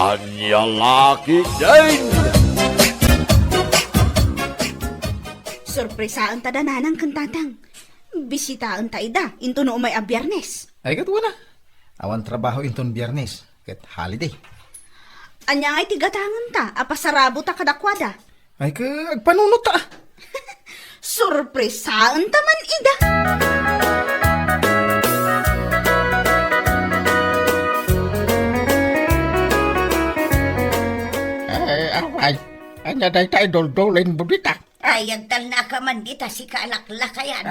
Kanyang laki din! Sorpresaan ta dananang kantatang. Bisitaan ta ida, into no umay a biyernes. Ay katuwa na. Awan trabaho inton biyernes. Ket holiday. Anya ay tigatangan ta, apasarabo ta kadakwada. Ay ka agpanunot ta. Sorpresaan ta man ida. Ay, anya day tayo doldolin mo dita. Ay, agtal na ka man dita si kalaklakayan.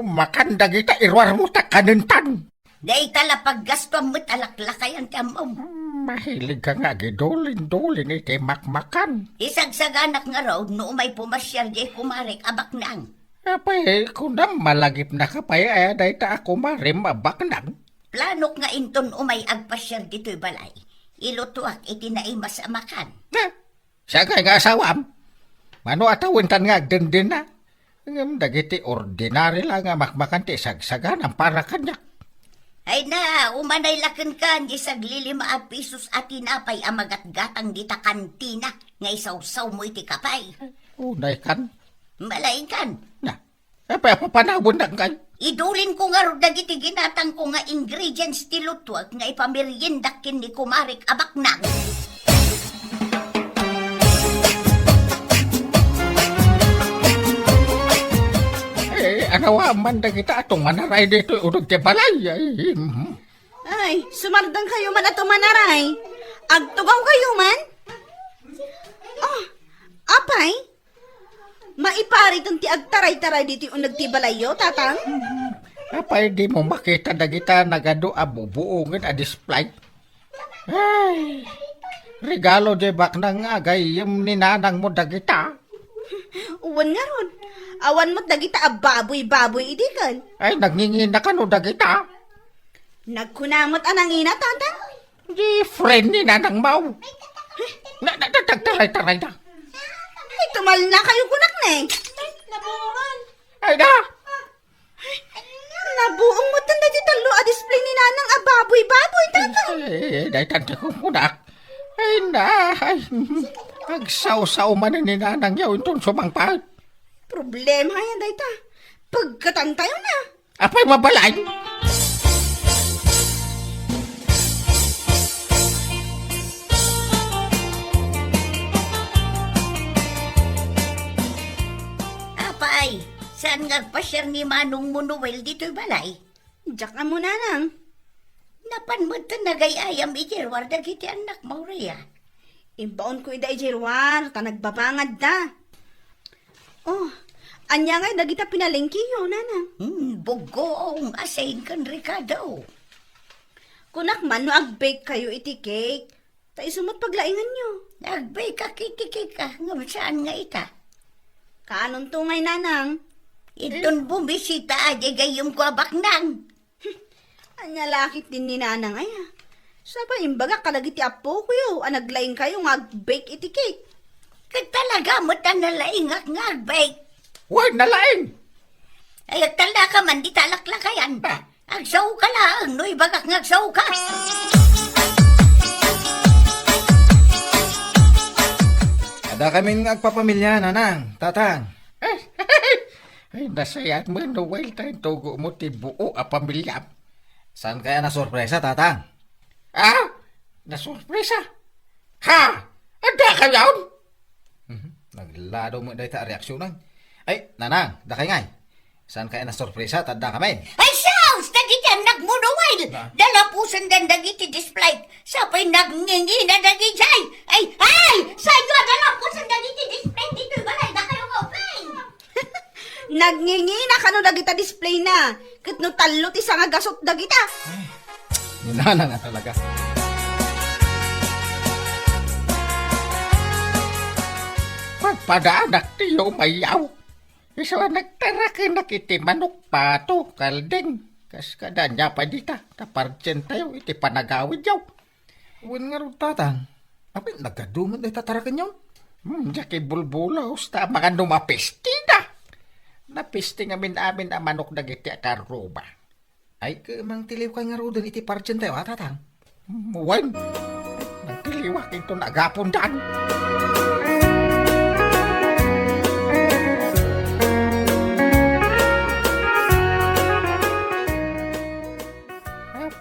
Makanda kita irwar mo ta kanintan. Day tala paggasto mo talaklakayan tamom. Mahilig ka nga gidolin-dolin iti makmakan. Isagsaganak nga raw no may pumasyal di kumarik abak nang. Apay, kung na malagip na kapay, ay day ta ako marim abak nang. Planok nga inton umay agpasyal dito'y balay. Ilutuak iti naimas amakan. Siya kay nga asawam. Mano atawintan nga agdendin na. Ngam dagiti ordinary lang nga makmakan ti sagsagan ang para kanyak. Ay na, umanay lakan ka, di saglilima a pisos at tinapay amagat-gatang dita kantina, nga isaw-saw mo iti kapay. Unay kan. Malain kan. Na, apay papanawon na kan. Idulin ko nga ro dagiti ginatang ko nga ingredients ti lutuag nga ipameriendakin ni kumarik abak nang. Anawa man da kita atong manaray dito urog ti balay. Ay, sumardang kayo man ato manaray. Agtugaw kayo man. Oh, apay? Maipari ti agtaray-taray dito yung nagtibalayo, tatang? Apay di mo makita da kita nagado abubuungin a display. Ay, regalo di bak nang agay yung ninanang mo da kita. Uwan nga ron. Awan mo't dagita a baboy-baboy idikan. Ay, nagngingina ka no da kita. Nagkunamot anang ina, tatang? Di friend ni nanang mau. Nagtaray-taray na. Ay, tumal na kayo kunak na eh. Ay da! Nabuong mo tanda di talo a display ni nanang a baboy-baboy, tatang. Ay, dahil tanda ko muna. Ay na, ay. Agsaw-saw man ni nanang yaw itong sumangpahit. Problema yan, dayta. Pagkatan tayo na. Apay mabalay. Apay, saan ngagpasyar ni Manong Munuel dito'y balay? Diyak ka muna nang. Napanmod ta nagayayam ijerwar dagiti anak mo Rhea. Imbaon ko ida ijerwar, ta nagbabangad da. Oh, anya nga dagita pinalengkiyo, nanang. Bugoong asayin kan Ricardo. Kunak man no agbake kayo iti cake. Ta isumot paglaingan nyo. Nagbay ka kitiki ka, nga saan nga ita? Kaanon tungay, nanang? Itong bumisita aja gayong ko abak nang. Anya lakit din ni nanang ay ha. Saba imbaga kalagiti apo ko yo, anaglaing kayo nga agbake iti cake. Talaga mo ta nalaingak nga agbay. Huwag nalaing. Ay, tala ka man, di talaklakayan. Agsaw ka lang, no ibagak nga agsaw ka. Ada kaming agpapamilya, nanang, tatang. Ay, nasayat mo, Noel, tayo tugo mo ti buo a pamilya. Saan kaya na sorpresa, tatang? Ah, nasurpresa. Ha? Ada ka yawn? Naglado mo dahil ta reaksyonan. Ay, nanang, dakay ngay. Saan kaya na sorpresa, tanda kami. Ay, Sals! Dagiti anak mo, Noel! Dalapusan dan dagiti display. Sapay nagngingi na dagiti. Ay! Sa'yo, dalapusan dagiti display dito. Balay na kayo mo, play! Nagngingi na kano dagita display na. Kat no talo ti nga gasot dagita. Nanang nga talaga. Pagpadaanak tiyo mayaw. Isa nagtarakin na kiti manok pato, kaldeng. Kas kada niya pa dita, taparchen tayo, iti panagawid yaw. Uwan nga rin, tatang. Apay, nagkadumot dahil tatarakan yun. Jaki bulbulaw, ta mga numapesti na. Napesti ngamin amin ang manok na giti akaruba. Ay, mang tiliw ka nga rin iti parchen tayo, ha, tatang? Muwan, nagtili liwak ito nagapundan.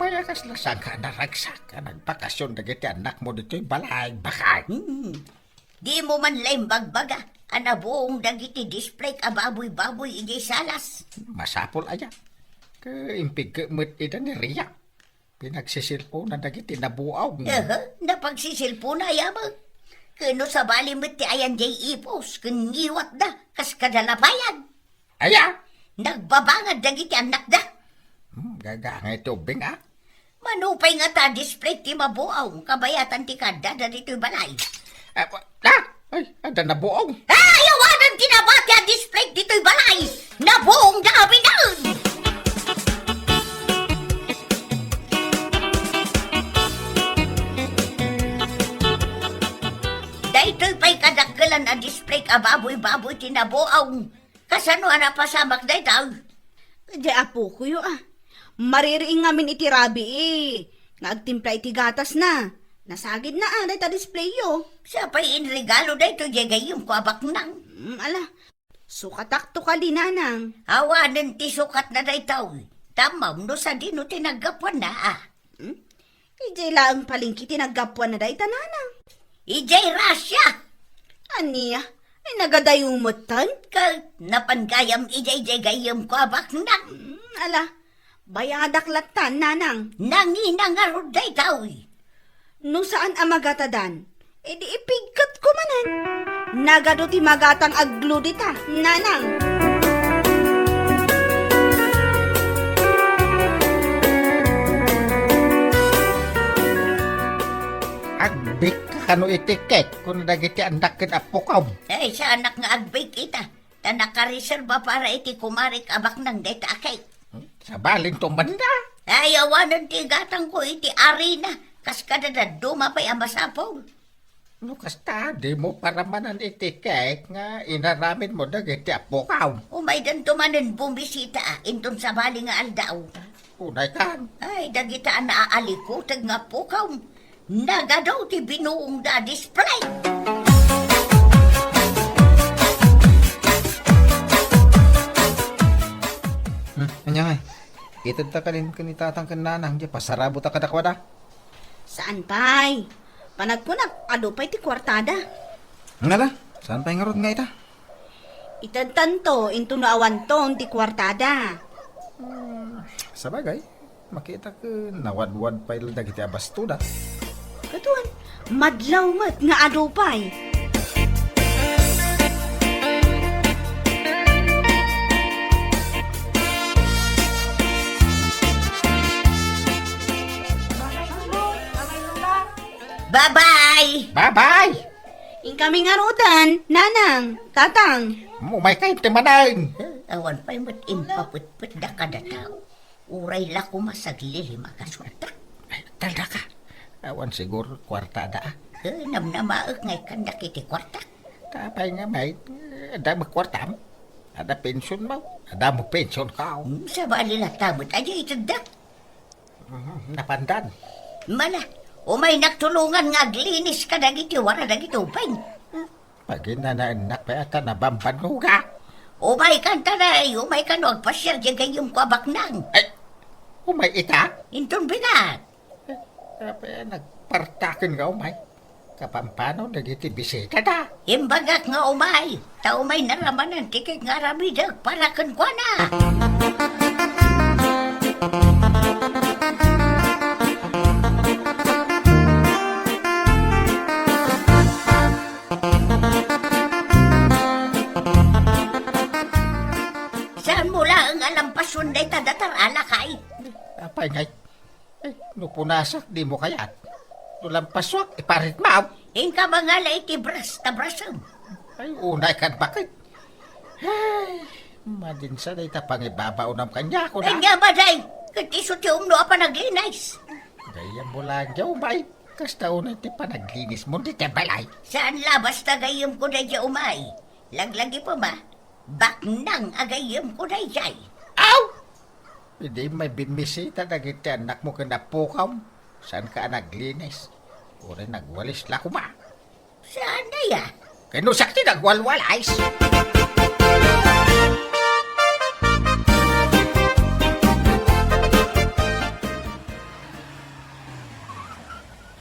Payakas lasang ka naragsak ka nagbakasyon dagiti anak mo dito'y balay bakay. Di mo man lay bagbaga. Anabuong dagiti display ababoy-baboy ijay salas. Masapol aya. Kaimpig ka mo't ita ni Riyak. Pinagsisilpo na dagiti nabuaw. Napagsisilpo na yamang. Kano sa bali mo't ti ayan jay ipos. Kaniwat da. Kas kadalapayan. Aya! Nagbabangad dagiti anak da. Gagangay tubing ah. Manupay nga ta display ti mabuaw. Kabayatan ti kada da dito'y balay. Ay, ada nabuaw. Ayawanan tinabati ang display dito'y balay. Nabuong dami na. Dito'y pa'y kadakkelan ang display ababoy-baboy tinabuaw. Kasano napasamak daytaw? Di apo ko yo ah. Maririing ngamin iti rabi eh. Nagtimpla iti gatas na. Nasagid na ah, dahil display yo. Sa pa'y inregalo dayto jagayong ko abak nang. Ala, sukatakto ka din nanang. Awanan ti sukat na daytaw. Tamam no sa dino tinagapuan na ah. Ijay laang palingki tinagapuan na dahil nanang. Ijay rasya. Aniya, ay nagadayumutan. Napangayam ijay jagayong ko abak nang. Ala, bayadaklatan nanang. Nanginangarod daytaw. No saan amagatadan? E di ipigkat ko manan. Nagado ti magatang agludita, nanang. Agbik ka kano itiket kung dagiti andak ken apukaw. Ay, sa anak nga agbay kita. Ta nakareserba para iti kumarik abak ng dayta akay. Sa balin tumanda. Ay, awanan ti gatang ko iti arena. Kas kadadad dumapay ang masapaw. Lukas ta, di mo para manan itiket nga inaramin mo dagiti apukaw. Umay dan tumanan bumisita inton sa bali nga aldaw. Unay kan. Ay, dagita na aalikutag nga pukaw. Nagadaw ti binuong da display. Anya nga, itad ta kalin kanitatang kananang, di pasarabo ta kadakwada. Saan pa'y? Panagpunak, ado pa'y ti kwartada. Nala, saan pa nga rod nga ita? Itantanto, into naawan ton ti kwartada. Sa bagay, makita ko nawadwad pa ilang dagiti abastuda. Katuan, madlaw mat nga ado pa'y. Bye-bye! Bye-bye! Incoming arutan, nanang, tatang. Mumay kayo timanay. Awan pa'y mat-impaput-put da kada tao. Uray la kumasaglili makaswata. Ay, talda ka. Awan siguro kwartada ah. Namnamaak ngay kandak iti kwarta. Tapay nga may, ada mo kwartam. Ada pensyon mo. Ada mo pensyon ka. Sa bali la tamot aja itadak. Napandan. Mala, umay nagtulungan nga aglinis ka dagiti wara dagiti upay. Pag inanaanak pa yata nabamban mo ka. Umay kanta na umay ka no agpasyar dyan kayong kwabak nang. Ay, umay ita. Inton bigat. Tapay nagpartakin ka umay. Kapampano nagiti bisita ta. Imbagak nga umay. Ta umay naramanan tikik nga ramidag para kan kwa na. Saan mula ang alampasun day tadatar alakay? Apay ngay. Ay, nupunasak di mo kayat. Nulampaswak, iparit maaw. Ingka mga iti bras tabrasam. Ay, unay kan bakit? Ay, madinsa na ita pangibabaw ng kanya ko na. Ay nga ba day? Katiso ti umno apa naglinis. Gaya mo lang dyaw, bay. Kasta unay ti panaglinis mo, di balay. Saan labas tagayom ko na dya umay? Laglagi pa ba? Baknang agayom ko na dya. Aw! Hindi may bimisita na kita anak mo kanapukaw. Saan ka naglinis? Uri nagwalis la kuma. Saan na ya? Kaya no sakti nagwalwalays.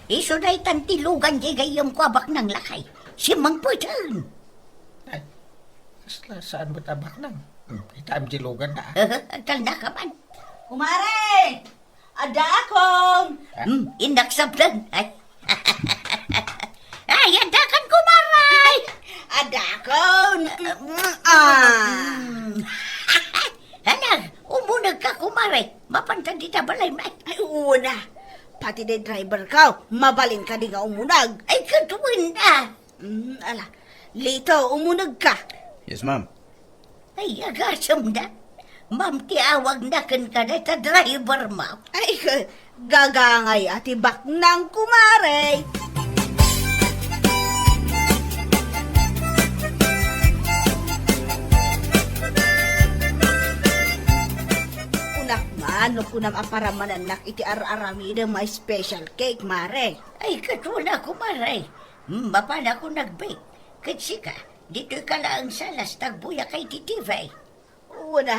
Iso na itantilugan di gayam ko abak ng lakay. Si Mang Pwedeng. Ay, kasla saan mo tabak nang? Kita am jilugan na. Tal na ka man. Kumare! Ada akong! Inaksablan. Ay, ay, adakan ko maray. Ada akong! Halang, umunag ka kumare. Mapantang di na balay may. Ay, una! Pati de driver ka, mabalin ka di nga umunag. Ay, katuwin na. Ala, lito, umunag ka. Yes, ma'am. Ay, agasam na. Ma'am, tiawag na kan ka na ta driver mo. Ay, gagangay ati bak ng kumare. Unak man, no kunam aparamanan nak iti ararami na may special cake, mare. Ay, katuna ko maray. Mapala ko nag-bake. Kasi ka, dito ka lang sa tagbuya kay titivay. Una,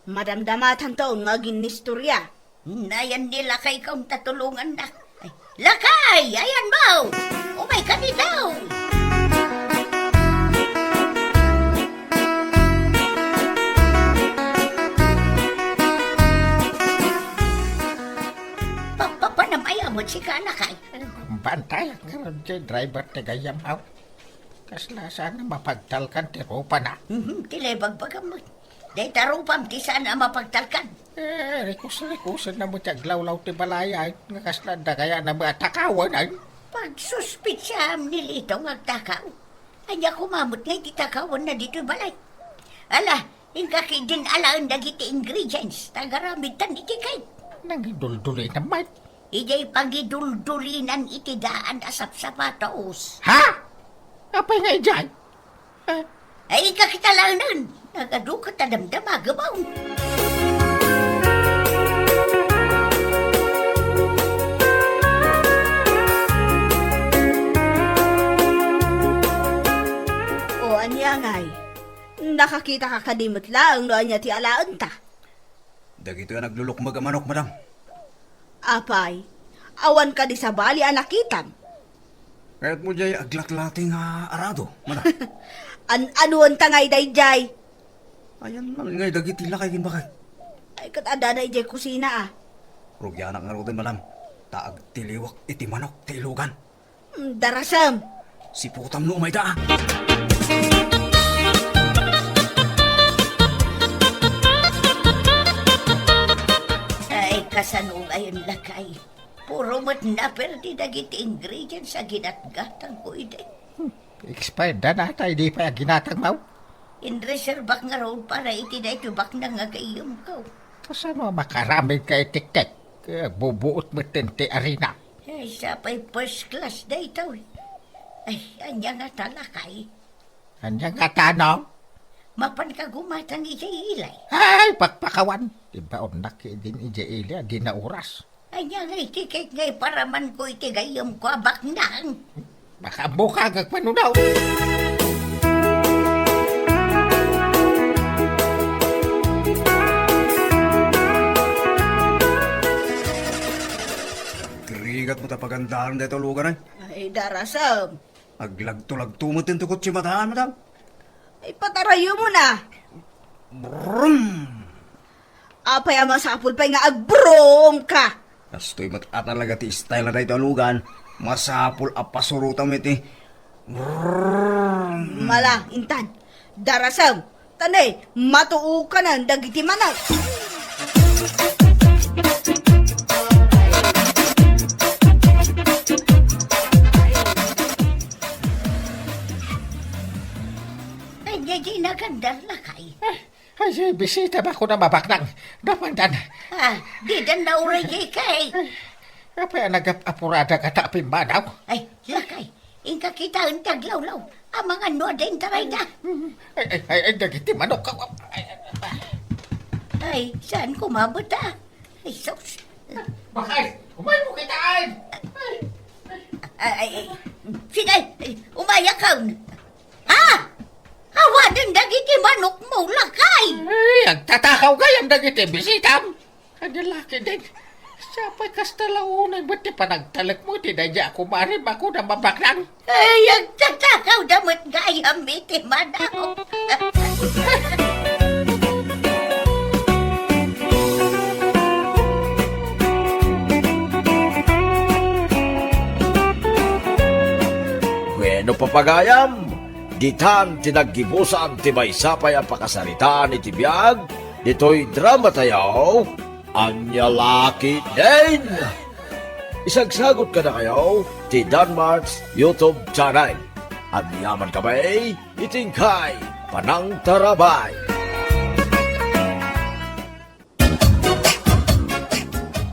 madamdamatan taon nga ginistorya. Nayan nila kay kaong tatulungan na. Ay, lakay! Ayan mo! Umay ka nito! Papanamaya mo si ka lakay. Bantay ang driver te gayam haw. Kasla sana mapagtalkan ti ropa na. Tilay bagbaga mo. Day tarupam ti sana mapagtalkan. Rikusan na mo tiyaglawlaw ti balaya. Nga kasla da kaya na mga takawan ay. Pagsuspit siya nilito ngagtakaw. Anya kumamot nga iti takawan na dito balay. Ala, ingkaki din alaan dagiti ingredients. Tagaramitan iti kay. Nangidulduloy naman. Ijay pagiduldulinan iti daan asap sapatos. Ha? Apa nga ijay? Ay kakita lang nun. Nagadukat na damdama gabaw. O anyangay, nakakita ka kadimot lang no anya ti alaan ta. Dagito yung naglulok magamanok, madam. Apay, awan ka di sa bali anakitan. Kaya't mo jay aglaklating arado, madam. Anuan tangay dayjay. Ayan lang ngay dagiti lakay ginbakay. Ay kat ada na ijay kusina ah. Rugyanak nga rotin, madam. Taag tiliwak iti manok ti ilugan. Darasam. Si putam no umay daan. Ay kasanong ayon lakay. Puro mo't naperdi dagiti ingredients sa ginatgatang ko ide. Expired na natay, di pa yung ginatang mau. Inreserbak nga road para iti na itubak na nga kayong ko. Kasano makaramid ka itik-tik. Bubuot mo tinti arena. Ay, sapay first class na ito eh. Ay, anya nga talakay. Anya nga tanong? Mapan ka gumatang ilay. Ay, pakpakawan. Diba onak din ija-ila, di na oras. Anya nga itikik ngay para man ko itigayom ko abak nang. Baka buka gagpanunaw. Grigat mo tapagandahan dito lugar ay. Ay darasam. Aglagto-lagto mo tintukot si matahan, madam. Ay patarayo mo na. Brum! Apay ama sa apul pa'y nga agbrom ka. Kastoy mat talaga ti style na dito lugan. Masapul apasurutam iti. Brum! Mala, intan. Darasam. Tanay, matuo ka na dagiti manag. Anya di nagandar lakay. Ay, bisita ba ko na mabaknang? Dapandan. Di dan nauray kay. Apa yung nag-apurada ka tapin manaw? Ay, lakay. Ingka kita ang taglawlaw. Ang mga nuwaday taray na. Ay, nagiti manok ka. Ay, saan kumabot ah? Ay, sos. Bakay, umay mo kitaan! Sige, umaya ka. Ha? Hawa din dagiti manok mo, lakay. Ay, agtatakaw gayam dagiti bisitam. Kadilaki din. Sapay kastalaunay, ba't di pa nagtalak mo? Tinadya ako marim ako na mabaklang. Ay, ang tatakaw damot gayam iti manok. Bueno papagayam, ditan tinaggibusan ti maysapay ang pakasaritaan iti biyag, dito'y drama tayo, Anya Laki din! Isagsagot ka na kayo, ti Danmarks YouTube channel. At yaman kamay, itingkay, Panang Tarabay.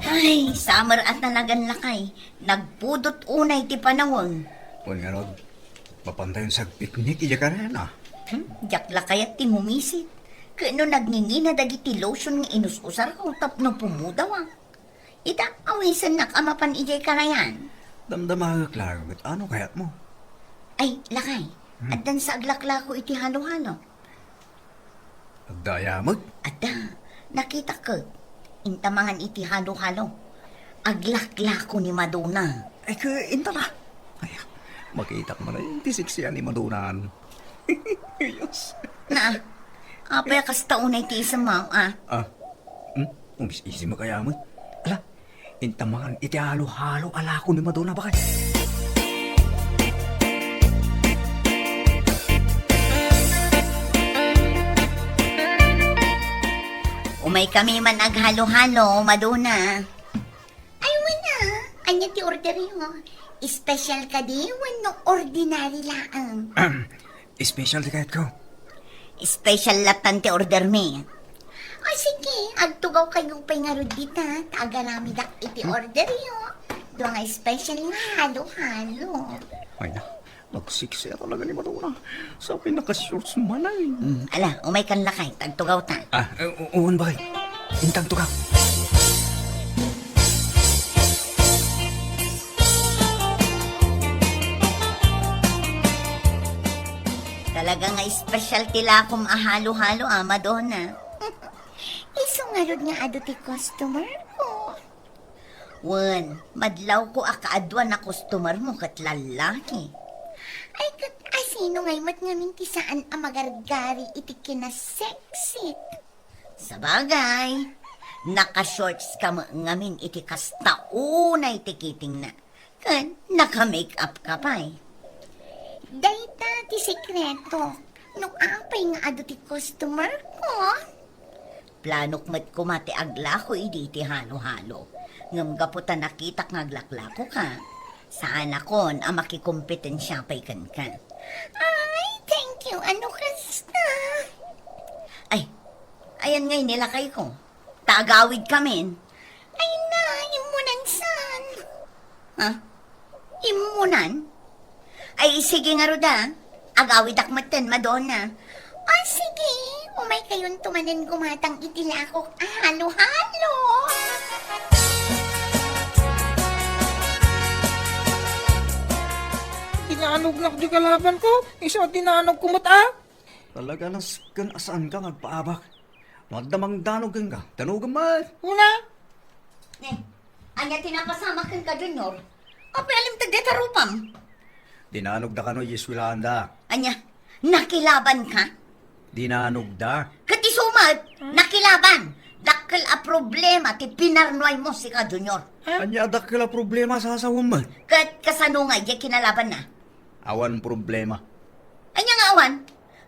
Ay, summer at nalagan lakay. Nagpudot unay ti panawon. Kung nga Rod, mapantayon sa piknik, iya ka rin ah. Jak lakay at timumisit. Kano nagningi na dagiti lotion nga inususar ko tapno pumudaw ah. Ita, awisan nakamapan ijay ka na yan. Damdamaga klaro, but ano kayat mo? Ay, lakay. At dan sa aglakla ko iti halo-halo. Agdayamag? Ada, nakita ko. Intamangan iti halo-halo. Aglakla ko ni Madonna. Ay, inta na. Ay, makita ko na yung tisiksiyan ni Madunan. Yes. Na, apay kasta unay ti isa mo, ah. Umis-isi mo kaya mo. Ala, intamangan iti halo-halo ala ko ni Madonna ba kay? Umay kami man aghalo-halo, Madonna. Ay, wala. Anya ti order mo. Special ka di, wano ordinary laang. Special di kahit ko. Special latan ti order me. Ay, sige. Agtugaw kayo pa'y nga dita. Tagaramid iti order yo. Doon nga special nga halo-halo. Ay na, nagsiksi talaga ni Madonna. Sa pinaka-shorts manay. Ala, umay kan lakay. Tagtugaw ta. Uwan ba kay? Intang to ka. Talaga nga special tila akong ahalo-halo, Madonna. Iso nga ron nga ado ti customer ko. Wan, madlaw ko akaadwa na customer mo kat lalaki. Ay, kat asino ngay mat nga minti saan ang magargari iti kinasexy. Sabagay, naka-shorts ka ngamin iti kastaunay tikiting na. Kan, naka-makeup ka pa'y. Dayta ti sekreto. Nung apay nga ado ti customer ko. Planok mat ko mati agla ko idi ti halo-halo. Ngam gaputa nakita nga aglaklako ka. Saan akon ang makikumpetensya pa'y kan ka. Ay, thank you. Ano kasta? Ay, ayan ngay nila kay ko. Tagawid kami. Ay na, imunan san. Ha? Imunan? Ay, sige nga roda. Agawid akmatan, Madonna. Ah, sige. Umay kayon tumanan gumatang itila ko. Halo-halo. Tinanog na ko di kalaban ko. Isa tinanog ko mata. Talaga nas kan asaan ka magpaabak. Magdamang danugan ka. Danugan man. Una. Anya tinapasama kan ka dun, Nor. Apa alim tagdetarupam? Dinanog da ka no Yeswilaan da. Anya, nakilaban ka? Dinanog da. Katisumat, nakilaban. Dakkel a problema ti pinarnoy mo si ka, Junior. Anya dakila problema sa asawang man. Kat kasano nga, di kinalaban na. Awan problema. Anya nga awan,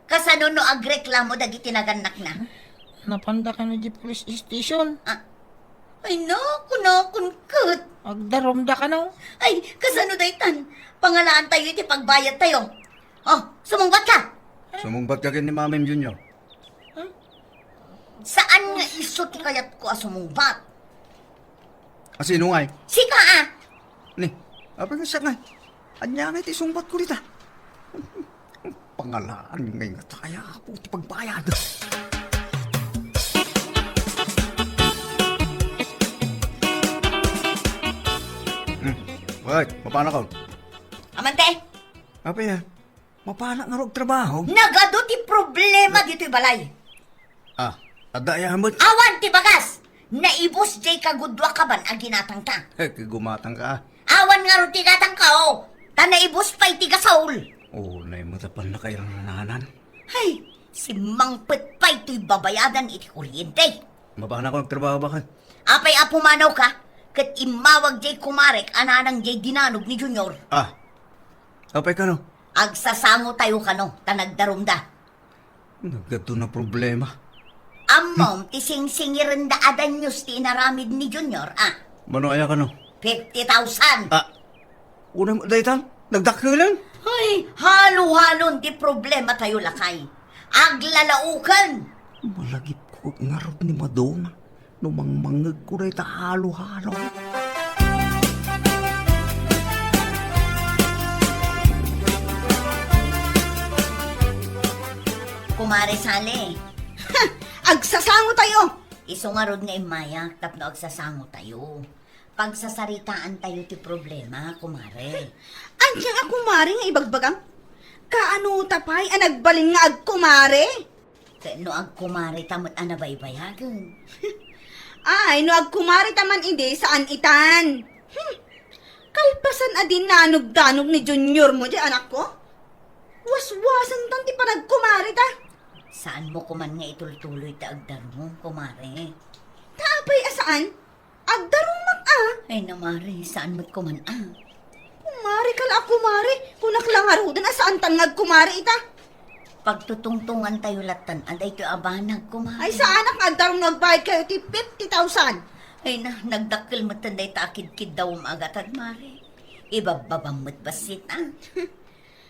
kasano no agreklamo dagiti naganak na. Napanda ka na di police station. Ay no, kunkut. Agdarom da ka na. Ay, kasano daytan? Pangalaan tayo iti pagbayad tayo. Oh, sumungbat ka. Sumungbat ka kin ni Mamim Junior. Saan nga iso ti kayat ko asumungbat? Asino ngay? Sika ah! Ni, apa nga siya ngay? Anya ngay ti sumbat ko rita. Pangalaan ngay nga kaya ako ti pagbayad. Wait, paano ka? Amante, Apa ya? Mapana nga rog trabaho. nagado ti problema dito balay. Ah, ada ya mo. Awan ti bagas. Naibos jay kagudwa ka ban ang ginatang ta. Gumatang ka. Awan nga ro ti gatang ka o. Ta naibos pa'y tiga saul. Oh, naimatapan na kayo ng nanan. Hay, si Mangpet pa'y to'y babayadan iti kuryente. Mapana ko nagtrabaho ba ka? Apay apumanaw ka, kat imawag jay kumarek ananang jay dinanog ni Junior. Ah, apay ka no? Agsasango tayo ka no, tanagdarumda. Nagato na problema. Amom, ti sing-singiran da adan news ti inaramid ni Junior, Mano aya ka no? 50,000. Ah, unang daytan? Nagdakilan? Ay, halo-halon ti problema tayo lakay. Aglalaukan. Malagip ko nga rog ni Madonna. Numangmangag ko rin ta halo-halo. Kumare sale, Agsasango tayo! isungarod nga imaya, tapno agsasango tayo. Pagsasaritaan tayo ti problema, kumare. Andiyan nga kumare nga ibagbagang. Kaano tapay ang nagbalin nga agkumare? No agkumare tamot anabaybayagan. Ay, no agkumare taman hindi saan itan. Kalpasan adin nanog-danog ni Junior mo di anak ko. Waswasan tan ti panagkumare ta. Saan mo kuman nga itultuloy ta agdaro mo, kumare? Tapay asaan? Agdarumak Ay namare, saan mo't kuman Kumare kala kumare. Kunak lang arudan asaan tan ngagkumare ita. Pagtutungtungan tayo latan, aday to abanag, kumare. Ay saan ang agdarong nagbayad kayo ti 50,000. Ay na, nagdakil mo tanday takid-kid daw umagatad, mare. Ibababang mo't basit,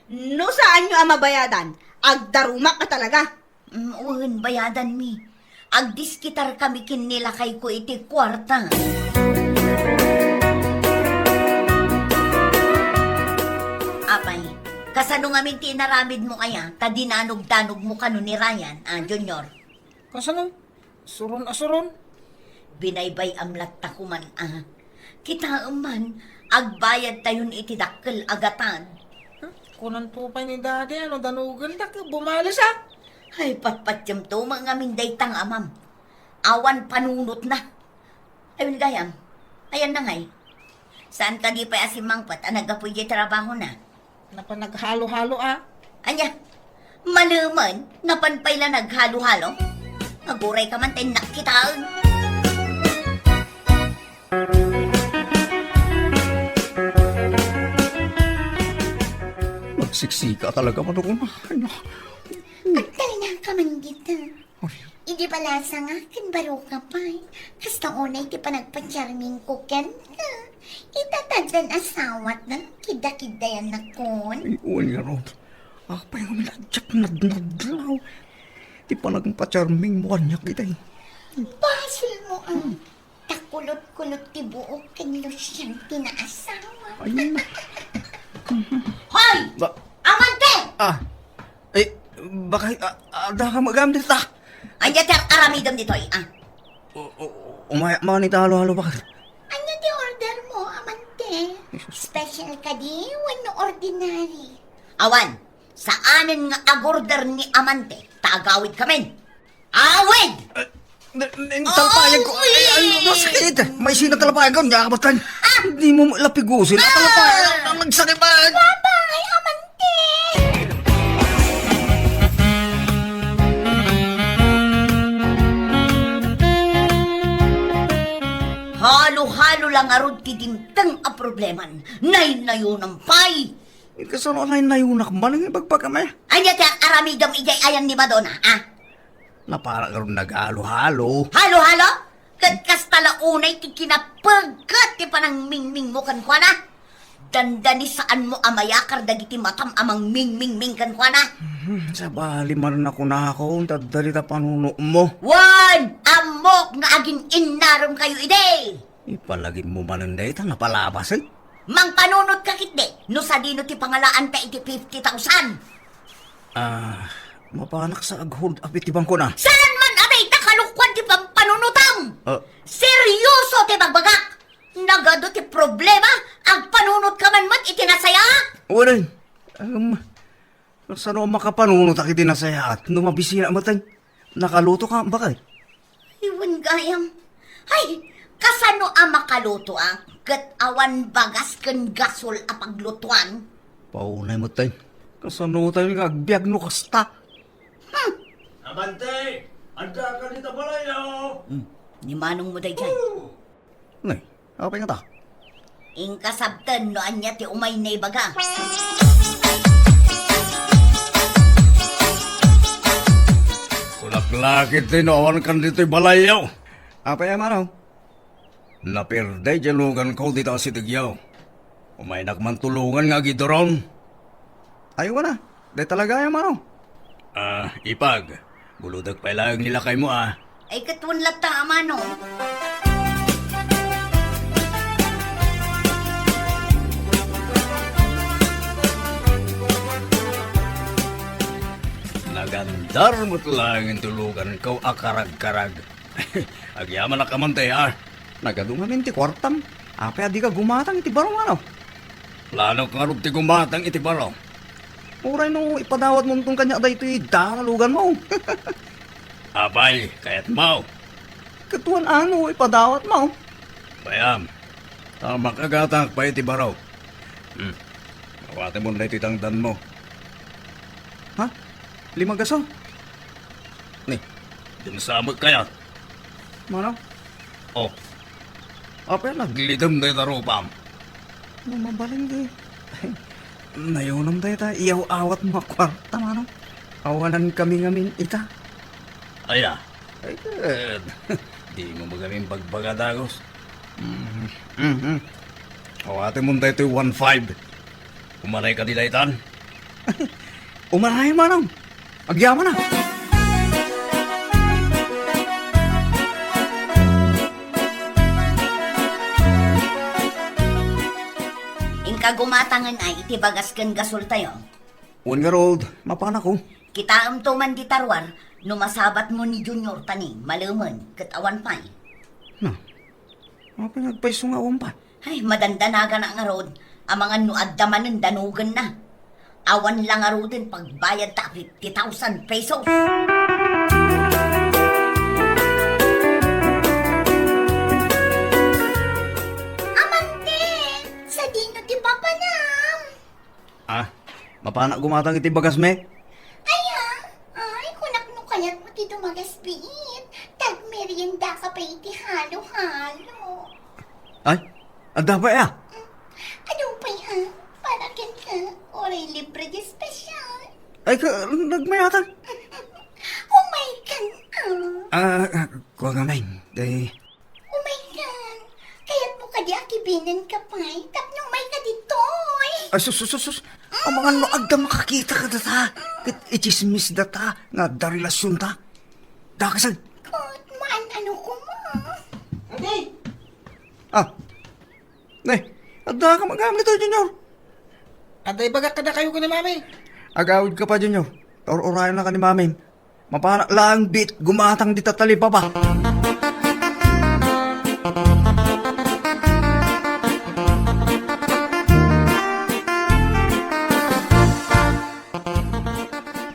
No saan nyo ang mabayadan? Agdarumak ka talaga. Uwan, bayadan mi. Agdiskitar kami kinila kay ko iti kwarta. Apay, kasano nga min tinaramid mo kaya, tadinanog-danog mo kano ni Ryan, Junior? Kasano? Suron. Binaybay amlat ta kuman, Kita man, agbayad tayon iti dakkel agatan. Kunan po pa ni daddy, ano danugan da ka, bumalis ah. Ay, patpatyam to, mga minday tang amam. Awan panunot na. Ayun gayam, ayan na ngay. Saan ka di pa si Mangpat, nagapoy di trabaho na? Napanaghalo-halo ah. Anya, maluman, napanpay na naghalo-halo. Maguray ka man tayo nakitaan. Magsiksika talaga Madonna. Ano? Agtal na ka man dito. Hindi pala sa nga, kinbaro ka pa. Hasta unay, di pa nagpa-charming ko ken ka. Itatadlan asawat na, kida-kidayan na kon. Ay, uwan nga ron. Apay nga minadyak nadnadlaw. Di pa nagpa-charming mo niya kita eh. Basil mo ang takulot-kulot ti buok ken Lucian tinaasawa. Ayun na. Hoy! Ba? Amante! Baka ada ka magamit ta. Anya ti aramidam ditoy, Umaya mga nita halo-halo bakit? Ano di order mo, amante? Special ka di, wano ordinary. Awan, saanin nga agorder ni Amante, taagawid kami. Awid! Talapayag ko. Ay, masakit. May sinatalapayag ko. Hindi ka Hindi mo lapigusin. Talapayag. Nagsakit ba? Bye, amante! Halo-halo lang arod ti dintang a probleman. Nay-nayo ng pay. Kasano na nayunak ba nang ibagpag kami? Anya ti aramidam ijay ayan ni Madonna, Na para karon nag-halo-halo. Halo-halo? Kadkas tala unay ti kinapagkat ti panang ming-ming mo kan kwa na. Dandani saan mo amayakar dagiti matam amang ming-ming-ming kan kwa na. Sa bali man ako na ako. Tadalita panuno mo. Wan! Amok nga aging inarom kayo ide! Ipalagi mo man ang data na palabas eh. Mang panunot ka kitde, no sa dino ti pangalaan ta iti 50,000. Mapanak sa aghold apitibang ko na. Saan man abay takalukwan ti pampanunutam? Seryoso ti bagbagak! Nagado ti problema, ang panunot ka man mat itinasaya? Wala. Saan ako makapanunot akiti na saya at numabisina matay. Nakaluto ka, bakit? Iwan gayam. Ay, kasano ang makaluto ang kat awan bagas ken gasol a paglutuan? Paunay matay. Kasano tayo agbiag no kasta. Abante! Anda ka dito balayo! Ni manong mo day dyan. Nay, apa nga ta? Ing kasabtan no anya ti umay na baga. Kulak-lakit din awan kan dito'y balayaw. Apa yan manaw? Napirday jalugan ko dito si Tigyaw. Umay nakmantulungan nga gidoron. Ayaw na. Day talaga yan manaw. Ipag. Buludag pa lang nila kay mo Ay katwan lata amano. Nagandar mo't lang ang tulugan ko akarag-karag. Agyaman na kamantay Nagadungan ti kwartam. Apa di ka gumatang iti barong ano? Plano ka rin ti gumatang iti barong. Uray no ipadawat mo itong kanya da ito'y dangalugan mo. Abay, kaya't mo. Katuan ano ipadawat mo? Bayam, tama kagatang pa iti baraw. Awate mo na ito'y tangdan mo. Ha? 5 gaso? Ni, dinasamag kaya. Mano? Oh. Apa naglidam na itarupam? Mabaling di. Nayunam tayo ta, iyaw awat mga kwarta, mano. Awanan kami ngamin ita. Aya. Ay, good. Di mo magamin pagbagadagos. Awate mo tayo ito 1.5. Umanay ka nila itan. Umanay, manong. Agyaman na. Kagumatangan ay itibagas ken gasol tayo. One year old, mapana ko. Kita to man di tarwar, numasabat mo ni Junior tani, malaman, kat awan pa'y. No, apa nagpaiso nga awan pa? Ay, madandanaga na nga rod, ang mga nuaddaman ng danugan na. Awan lang nga rodin pagbayad ta 50,000 pesos. Mapana gumatang iti bagas me? Ay, kunak no kayat mo ti dumagas biit. Tag merienda ka pa iti halo-halo. Ay, ada pa Ano pa para ken ka, oray libre di special. Ay, nagmayatan. Umay kan Kuha nga main. Day, umay kan. Kayat mo ka di akibinan ka pa'y, tapno may ka ditoy. ay, sus. Ang mga noag da makakita ka data. Kit ichismis data nga da relasyon ta. Dakasan. Kot, ano ko mo. Ate! Nay, ada ka magamit ito, Junior. Aday baga ka na kayo ko ni mami. Agawid ka pa, Junior. Or-orayon na ka ni mamin. Mapana lang bit, gumatang di tatali pa ba?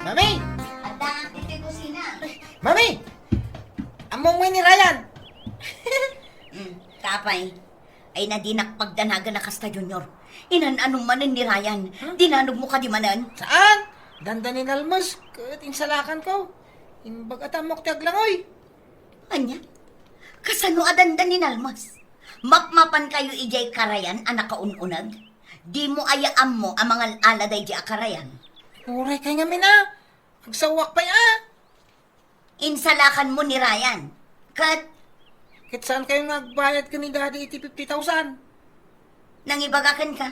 Mami! Ada, iti kusina. Mami! Among mo ni Ryan! Kapay, ay nadinak pagdanaga na kasta Junior. Inan-anong manin ni Ryan, dinanog mo ka di manan. Saan? Dandanin almas, kat insalakan ko. Imbag atamok taglangoy. Anya? Kasano adandan ni Nalmas? Makmapan kayo ijay karayan anak kaununag? Di mo ayaan mo ang mga aladay di akarayan. Uray kay nga mina. Magsawak pa Insalakan mo ni Ryan. Kat Kit saan kayo nagbayad ka ni daddy iti 50,000? nangibagakan ka.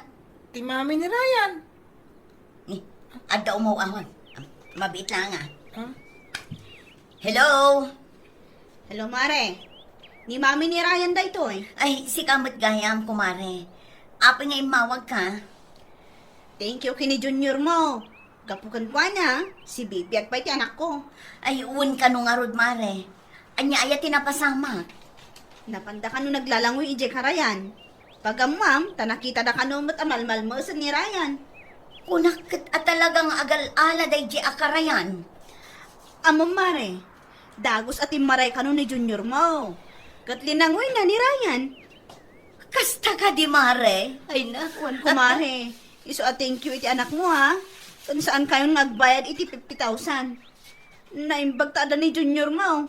Ti mami ni Ryan. Ni, adda umaw-awan. Mabit lang Huh? Hello? Hello, Mare. Ni mami ni Ryan da ito Ay, si kamot gayam, kumare. Apa nga imawag ka? Thank you kini Junior mo. Gapukan ko na, si Bibi at pa'y anak ko. Ay, uwan ka nung arod, mare. Anya aya tinapasama. Napanda ka nung naglalangoy ije karayan. Pagam ma'am, tanakita da ka nung matamalmal mo sa ni Ryan. Kunakit at talagang agal-ala day di akarayan. Amo mare, dagos atim maray kano ni Junior mo. Katlinangoy na ni Ryan. Kasta ka di mare. Ay na. Wan ko mare, iso a thank you iti anak mo ha. Kung saan kayong nagbayad iti 50,000. Naimbag taada ni Junior mo.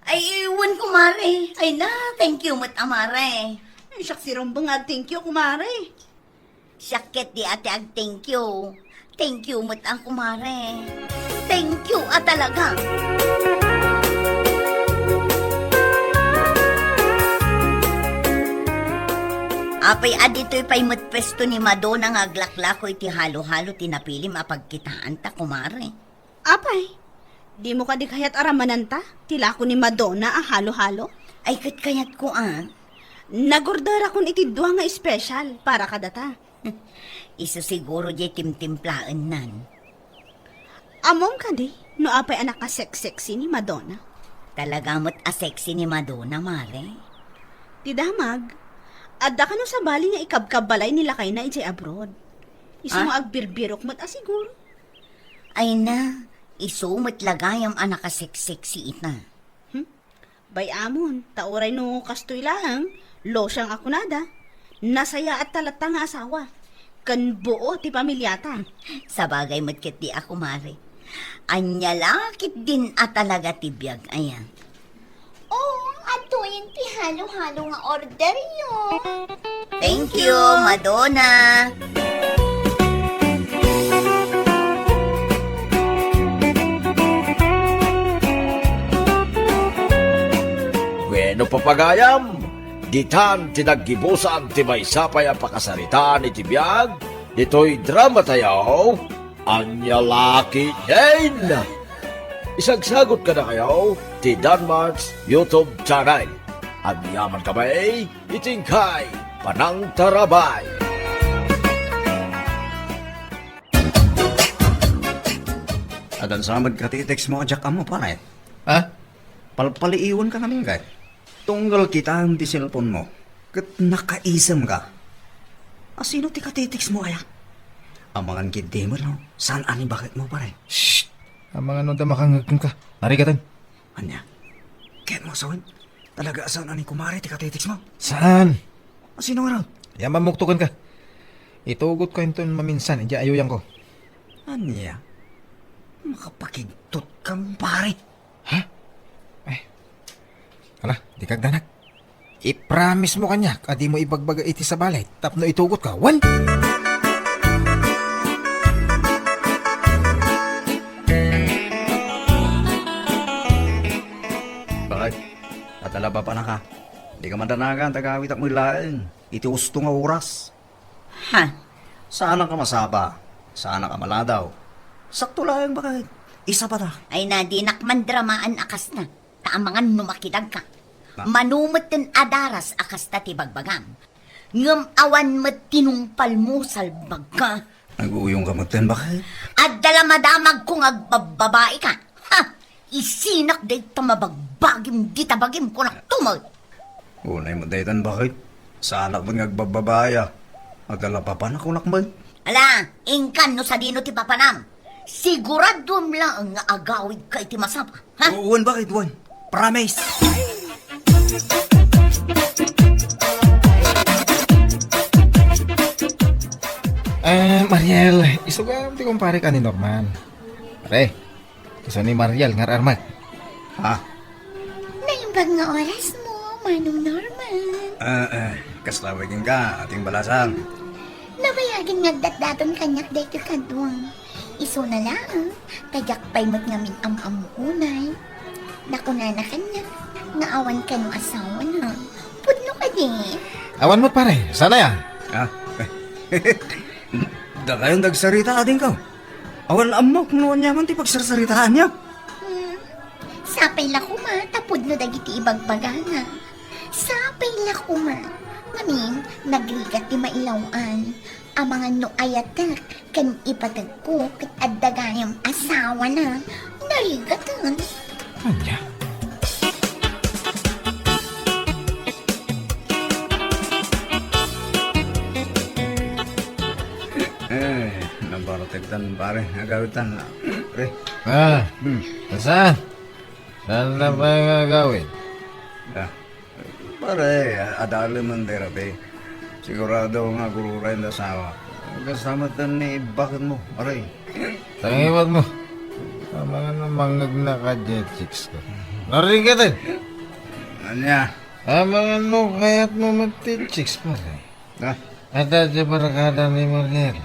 Ay, iwan ko mare. Ay na, thank you mat amare. Siyak si Rombong thank you kumare. Sakit di ate ag thank you. Thank you mat ang kumare. Thank you at talaga. Apay adito'y pay matpesto ni Madonna nga aglaklako iti halo-halo tinapilim apagkitaan ta kumare. Apay, di mo ka di kayat aramanan ta? Tila ko ni Madonna ang halo-halo? Ay kayat ko Nagordera kon iti dua nga special para kadata. Iso siguro di timtimplaan nan. Among ka di, no apay anak ka sexy ni Madonna. Talaga mo't sexy ni Madonna, mare. Ti damag, adda ka no sa bali nga ikabkabalay nila kay na iti abroad. Iso nga agbirbirok mat siguro. Ay na, iso mo't lagayam anak ka sexy ita. Bay amon, tauray no kastoy lang, lo siyang akunada. Nasaya at talata nga asawa. Kan buo ti pamilyata. Sa bagay mo't kit di ako, mare. Anya lakit din at talaga tibiyag, ayan. Oh, ato yung ti halo-halo nga order yun. Thank you, Madonna. Bueno papagayam, ditan tinaggibusan ti maysapay ang pakasarita ni Tibiyag, dito'y drama tayo, Anya Lucky Jane. Isagsagot ka na kayo, ti Danmarks YouTube channel. At yaman kamay, itingkay, panang tarabay. Adan samad ka titext mo ajak amo pare. Ha? Palpaliiwan ka namin kay. Tunggal kita ang di cellphone mo. Kat nakaisam ka. Sino ti katitext mo ayak? Amangan kid mo no? Saan ani bakit mo pare? Shh! Ang mga nunda makangagkang ka. Narigatan. Anya? Ket mo sawin? Talaga saan ani kumari ti katitext mo? Saan? Sino nga raw? Yaman muktukan ka. Itugot ko ito maminsan. Iya ayuyang ko. Anya? Makapakigtot kang pare. Ha? Eh. Hala, di kag danak. I-promise mo kanya, kadi mo ibagbaga iti sa balay, tapno itugot ka, wan! Bakit? Tatalaba pa na ka. Di ka mandanagan, tagawit at mo ilain. Iti usto nga oras. Ha? Sana ka masaba? Sana ka maladaw? Sakto lang bakit? Isa pa ta. Ay na, di nakmandramaan akas na. Taamangan numakidag ka. Manumot din adaras akas ta tibagbagam. Ngam awan mat tinumpal mo salbag ka. Nag-uuyong ka magten bakit? At dalamadamag kung agbababae ka. Ha? Isinak day tamabagbagim di tabagim ko naktumag. Unay mo daytan bakit? Sa anak mo ngagbababaya. Agdala pa pa na kunak mo. Ala, ingkan no sa dino ti papanam. Sigurado lang nga agawid ka iti masapa. Ha? Uwan bakit, Uwan? Promise! Mariel, isuga ti kumpare ka ni Norman. Pare, gusto ni Mariel ngar armag. Ha? Naimbag nga oras mo, Manong Norman. Kaslawagin ka, ating balasan. Nabayagin nagdatdaton kanyak dito kadwang. Iso na lang, kayakpay mo't ngamin am-amukunay. Nakuna na kanya, nga awan ka nung asawa na. Pudno ka din. Awan mo pare, sana ya? Ha? Da kayong dagsarita ading ka. Awan amok noon yaman ti pagsarsaritaan niya. Sapay la kuma, tapod no dagiti ibagbagana. Sapay la kuma. Ngamin, nagrigat ti mailawan. Ang mga no ayatak, kan ipatag ko kat addagayang asawa na. Narigatan. Anya? protektan pare, agawitan. Pre, Saan? Saan na ba yung gagawin? ah, pare, adali man therapy. Sigurado nga gururay na sawa. Kasama tan ni bakit mo, pare. Tangiwag mo. Mga namangag na ka-jet chicks ko. Narinig ka din. Anya, Mga no, kaya't mo mati-chicks pa rin. ah, At dati barakada ni Mariel.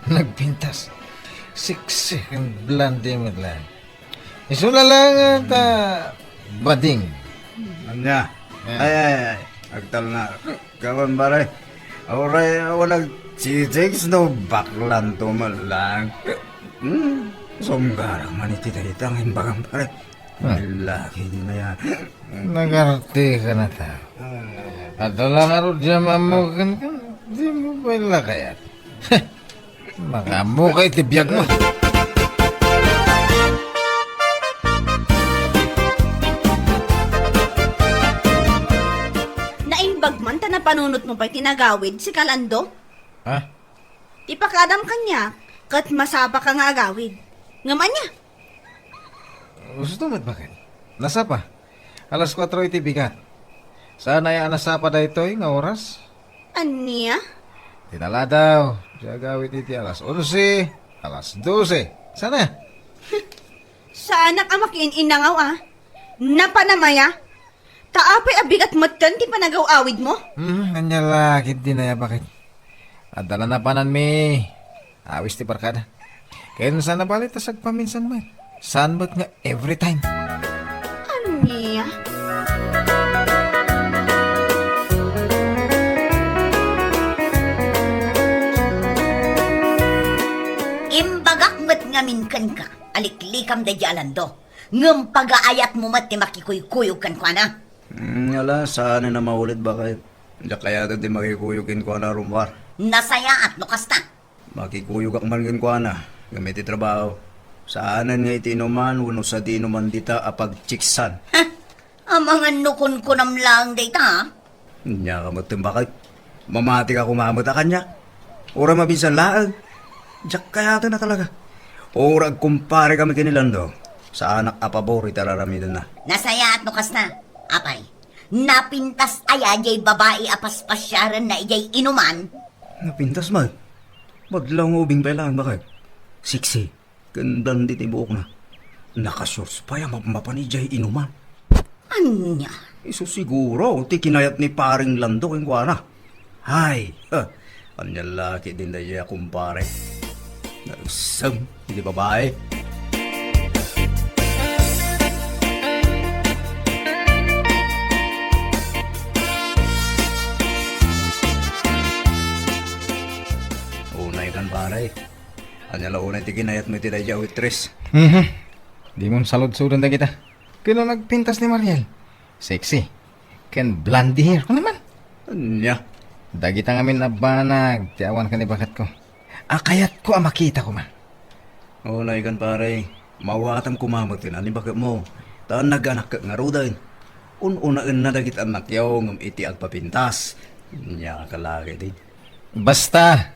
Nagpintas. Siksik ang blandi mo lang. Isula lang at bading. anya. Ay, agtal na. Kawan pare. Oray, walang chitiks no baklan to man lang. Sumgarang manitititang imbagang pare. Laki din na yan. Nagarte ka na tao. At wala nga rin dyan mamukan ka. Di mo ba ila kaya? Makamukay tibiyag mo. Naimbag man ta na panunot mo pa'y tinagawid si Kalando. Ha? Ipakadam kanya, kat masapa ka nga agawid. Ngaman niya. Gusto mo't bakit? Nasa pa? Alas 4 iti bigat. Sana ay anasa pa da ito nga oras? Aniya? Tinala daw. Siya gawit iti alas 11, alas 12. Sana? Saan ka makiin-inangaw Napanamaya? Taapay abigat matan ti panagaw-awid mo? Kanya lakit din na ya bakit? Adala na panan mi. Awis ti barkada. Kaya sana balit tasag paminsan mo. Saan ba't nga every time? Aniya? Imbagak mat ngamin kan ka, aliklikam da Alando. Ngam pagaayat mo mat ti makikuy-kuyog kan kwa na. Yala, saan na maulit bakit? Kaya ito di makikuyugin ko na rumbar. Nasaya at lukas na. Makikuyog ak man gin ko na. Gamit trabaho. Saanan nga itinuman, uno sa dinuman dita apag chiksan. Ha? Ang mga nukon ko nam lang data. Nya ka bakit? Mamati ka kumamata kanya. Ora mabinsan laag. Diyak kaya ito na talaga. Ora kumpare kami kinilando. Sa anak apabori tararamidan na. Nasaya at lukas na. Apay, napintas aya jay babae apaspasyaran na ijay inuman. Napintas man. Maglang ubing pa lang bakit? Siksi. Gandang di tibuok na. Nakashorts pa yung mapanijay inuman. Anya? Iso siguro, ti kinayat ni paring lando yung kuwana. Hay, anya laki din na iya kumpare. Nagsam, hindi babae. Unay kan pare. Anya la unay ti kinayat mo ti daya waitress. Di mo salod-sudan na kita. Kino nagpintas ni Mariel. Sexy. Ken blondie hair ko naman. Anya. Dagita ngamin na banag. Tiawan ka ni bakat ko. Akayat ko ang makita ko man. Unay kan pare. Mawatam kumamot yun. Ani bakit mo? Taan naganak ka nga rudain. Ununaan na dagit anak yaw ngam iti agpapintas. Nya kalaki din. Basta.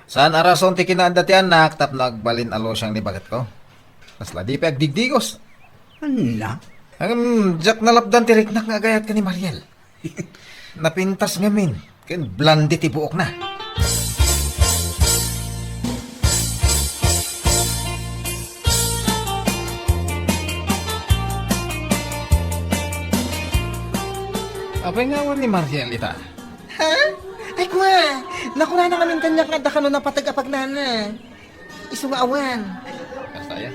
Saan arason ti kinaanda ti anak tap nagbalin alo siyang ni bakat ko. Kasla di pa agdigdigos. Anya? Jack nalapdan ti riknak nga agayat ka ni Mariel. Napintas ngamin. Ken blondie ti buok na. Apay nga ni Mariel ita. Ha? Ay kwa, nakuna na kaming kanyak nga dakano na patag-apag nana. Isong awan. Kasaya.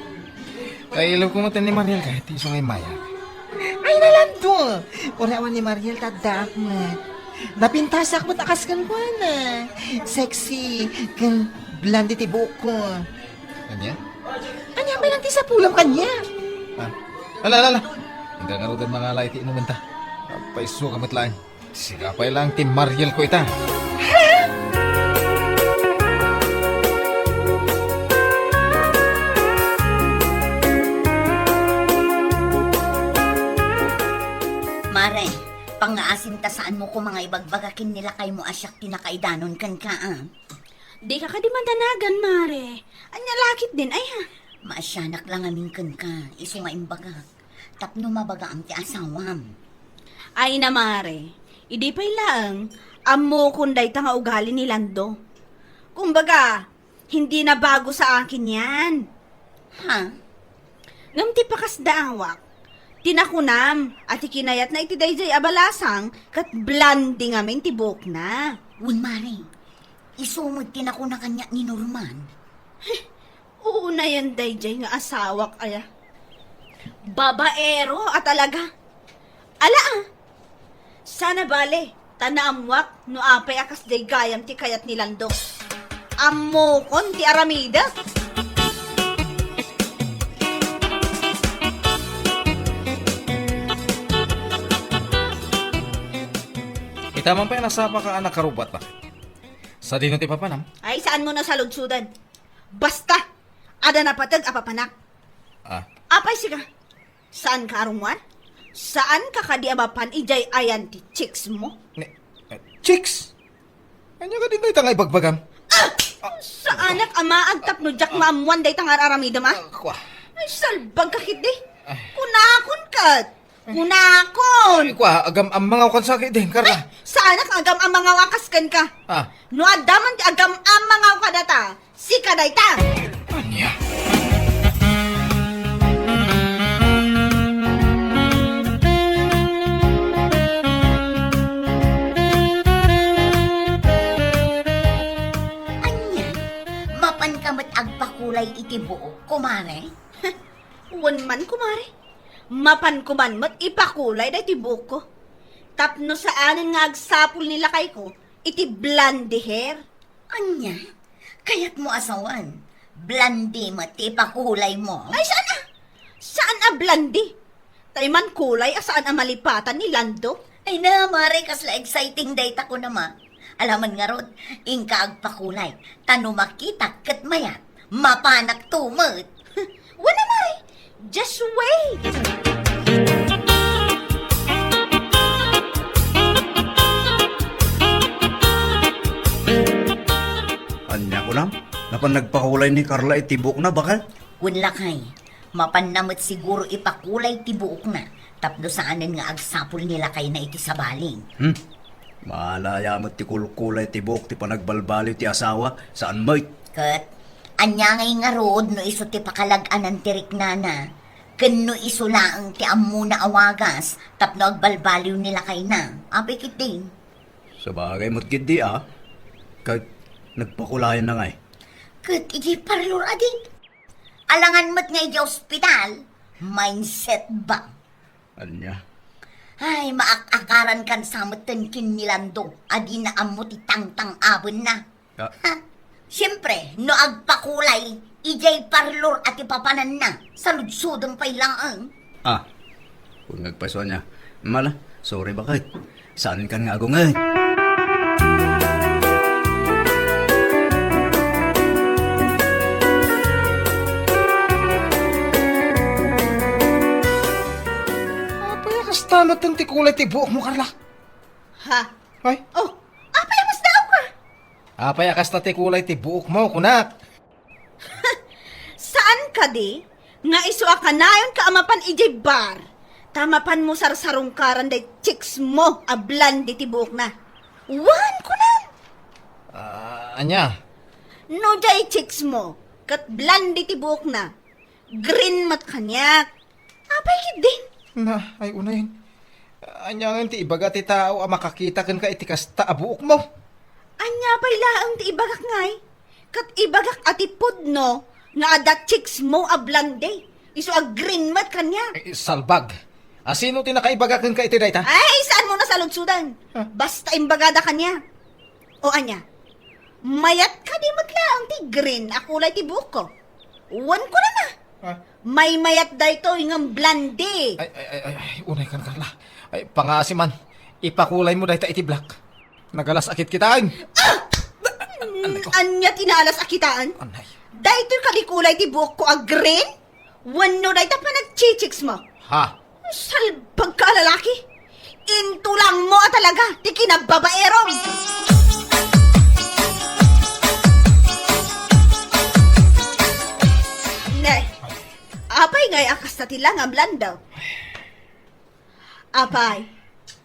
Kaya ilaw kumatan ni Mariel kahit isong ay maya. Ay nalando. Urawan ni Mariel tadak na. Napintasak mo takas kan kwa na. Sexy, kan blondie ti buhok ko. Kanya? Anya may lang ti sa pulam kanya. Ala. Hindi nga rin mga laiti inuman ta. Paiso kamit lang. Sigapay lang ti Mariel ko ita. Mare, pangaasim ta saan mo ko mga ibagbagakin nila kay mo asyak tinakaidanon kan ka Di ka di madanagan, Mare. Anya lakit din, ay ha. Maasyanak lang amingkan ka, iso nga imbaga. Tapno mabaga ang ti asawam. Ay na, Mare. Idi pa'y lang, amo kunday ta nga ugali ni Lando. Kumbaga, hindi na bago sa akin yan. Ha? Ngam ti pakas daawak, tinakunam at ikinayat na iti dayjay abalasang kat blandi ngamin tibok na. Un Mare, isumod tinako na kanya ni Norman. Oo na yan dayjay nga asawak aya. Babaero at talaga. Ala sana bale, tanaamwak no apay akas day gayam ti kayat ni Lando. Ammo kon ti aramida. Itaman pa yung nasapa ka anak karubat pa. Sa dino ti papanam? Ay saan mo na sa lodsudan? Basta, ada na patag apapanak. Apay siga. Saan ka arumwan? Saan ka kadiabapan ijay ayan ti chicks mo? Chicks! Ano ka din tayo tangay bagbagam? Sa anak ama agtap no jak maamuan day tangar aramida ma? Kwa. Ay salbag kakit di. Kunakon kat. Kunakon. Kwa, agam ang mga ukan sakit din, Carla. Sa anak agam ang mga wakaskan ka. No adaman ti agam ang mga wakadata. Sika day ta. Anya? Anya, mapan kamat agpakulay iti buo, kumare? Wan man kumare. Mapan kuman mat ipakulay day ti buhok ko. Tapno sa anin nga agsapul nila kay ko, iti blonde hair. Anya, kayat mo asawan. Blandi mo, tipakulay mo. Ay, saan a? Saan a blonde? Tayman kulay, asaan a malipatan ni Lando? Ay na, Mare, kasla exciting data ko na ma. Alaman nga rod, ingka agpakulay. Tano makita kat mayat, mapanak tumot. Wala mare, just wait. Anya ko lang. Napan nagpakulay ni Carla itibok na bakal? Unlakay, mapanamot siguro ipakulay tibuok na. Tapno saanan nga agsapol nila kay na iti sabaling. Malaya mo ti kulkulay tibok ti panagbalbali ti asawa. Saan mo? Kat, anya ngay nga rod no iso ti pakalagan tirik nana. Ken no iso laang ti ammo na awagas. Tapno agbalbaliw nila kay na. Apikit din. Sa bagay mo't gidi Kahit nagpakulayan na nga Kat, iti parlor ading. Alangan mo't nga iti ospital. Mindset ba? Anya? Ay, maakakaran kan samatan kin nilando. Adi na amo ti tangtang abon na. Ha? Siyempre, no agpakulay, ijay parlor at ipapanan na. Sa ludsudang pailaang. Kung nagpaso niya. Mala, sorry bakit? Saan ka nga ako ngayon? Tamat ng tikulay ti buok mo, Carla. Ha? Ay? Oh, apay mas daw ka. Apay akas na tikulay ti buok mo, kunak. Saan ka di? Nga iso ka na yun ka amapan ijay bar. Tamapan mo sarsarong karan day chicks mo, ablan di tibuk na. Wan ko na. Anya? No jay chicks mo, kat blan di tibuk na. Green mat kanyak. Apay kid din. Na, ay unayin. Anya nga ti ibaga ti tao makakita kan ka itikas taabuok mo. Anya pa'y laang ti ibagak ngay. Kat ibagak atipod no, nga ada chicks mo ablande. Iso a green mat kanya. Salbag. Sino ti nakaibaga kan ka iti dayta? Ay, saan mo na sa lutsudan? Basta imbagada kanya. O anya, mayat ka di mat laang ti green, akulay ti buko. Uwan ko na na. May mayat dayto ingam blande. Ay, unay kan Carla. Ay, pangasiman, ipakulay mo dayta iti black. Nagalas akit kitaan. Anya tinalas akitaan? Anay. Dayto'y kalikulay ti buhok ko a green? Wano dayta pa nagchichiks mo? Ha? Salbag ka lalaki? Intulang mo talaga, ti kinababaero. kasta tilang ang blandaw. Apay,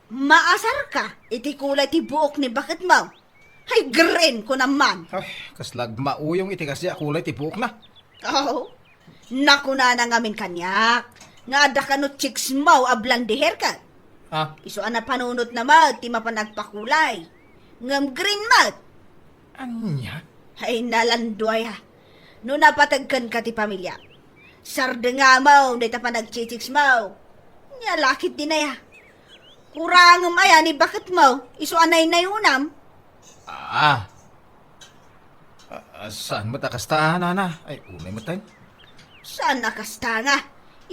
maasar ka, iti kulay ti buok ni bakit mo. Ay, green ko naman. Ay, kaslag mauyong iti kasi kulay tipuok na. Oh, naku na ngamin kanyak. Nga ada ka no chicks mo, ablang diher ka. Ah, Iso na panunot na mat, ti mapanagpakulay. Ngam green mat. anya? Ay, nalandoy ha. No napatagkan ka ti pamilya. Sarde nga mo, di ta pa nagchichiks mo. Nya lakit din na ya. Kurangam aya ni bakit mo, iso anay na yunam. Saan matakas nana? Ay, unay matay. Saan nakasta nga?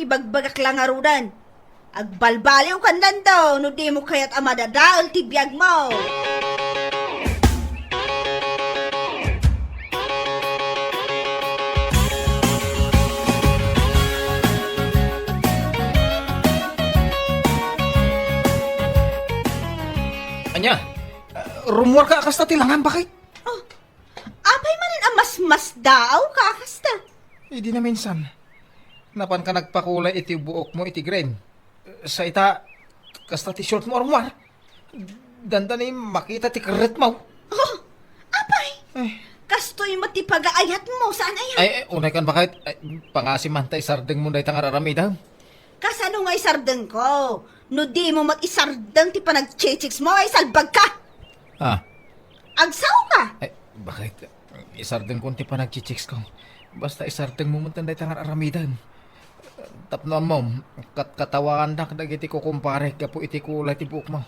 Ibagbagak lang arudan. Agbalbaliw kan lang daw, no di mo kaya't amadadaol ti biyag mo. Anya? Rumor ka kasta tilangan, bakit? Oh, apay manin ang mas daw kakasta. Hindi na minsan. Napan ka nagpakulay iti buok mo iti green. Sa ita, kasta ti short mo rumor. Dandan makita ti karet mo. Oh, apay, Ay, kastoy matipagaayat mo, saan ayan? ay unay kan bakit? Ay, pangasiman tay sardeng mo day tang araramidam. Kasano nga isardeng ko? No di mo mag-isardeng ti panagchichiks mo, ay salbag ka. Ah, Agsaw ka. ay, bakit? Isardeng ko ti pa nagchichiks ko. Basta isardeng mo muntan day tang araramidan. Tapno mo, katawaan na kadagiti ko kumpare kapo iti kulay ti buok mo.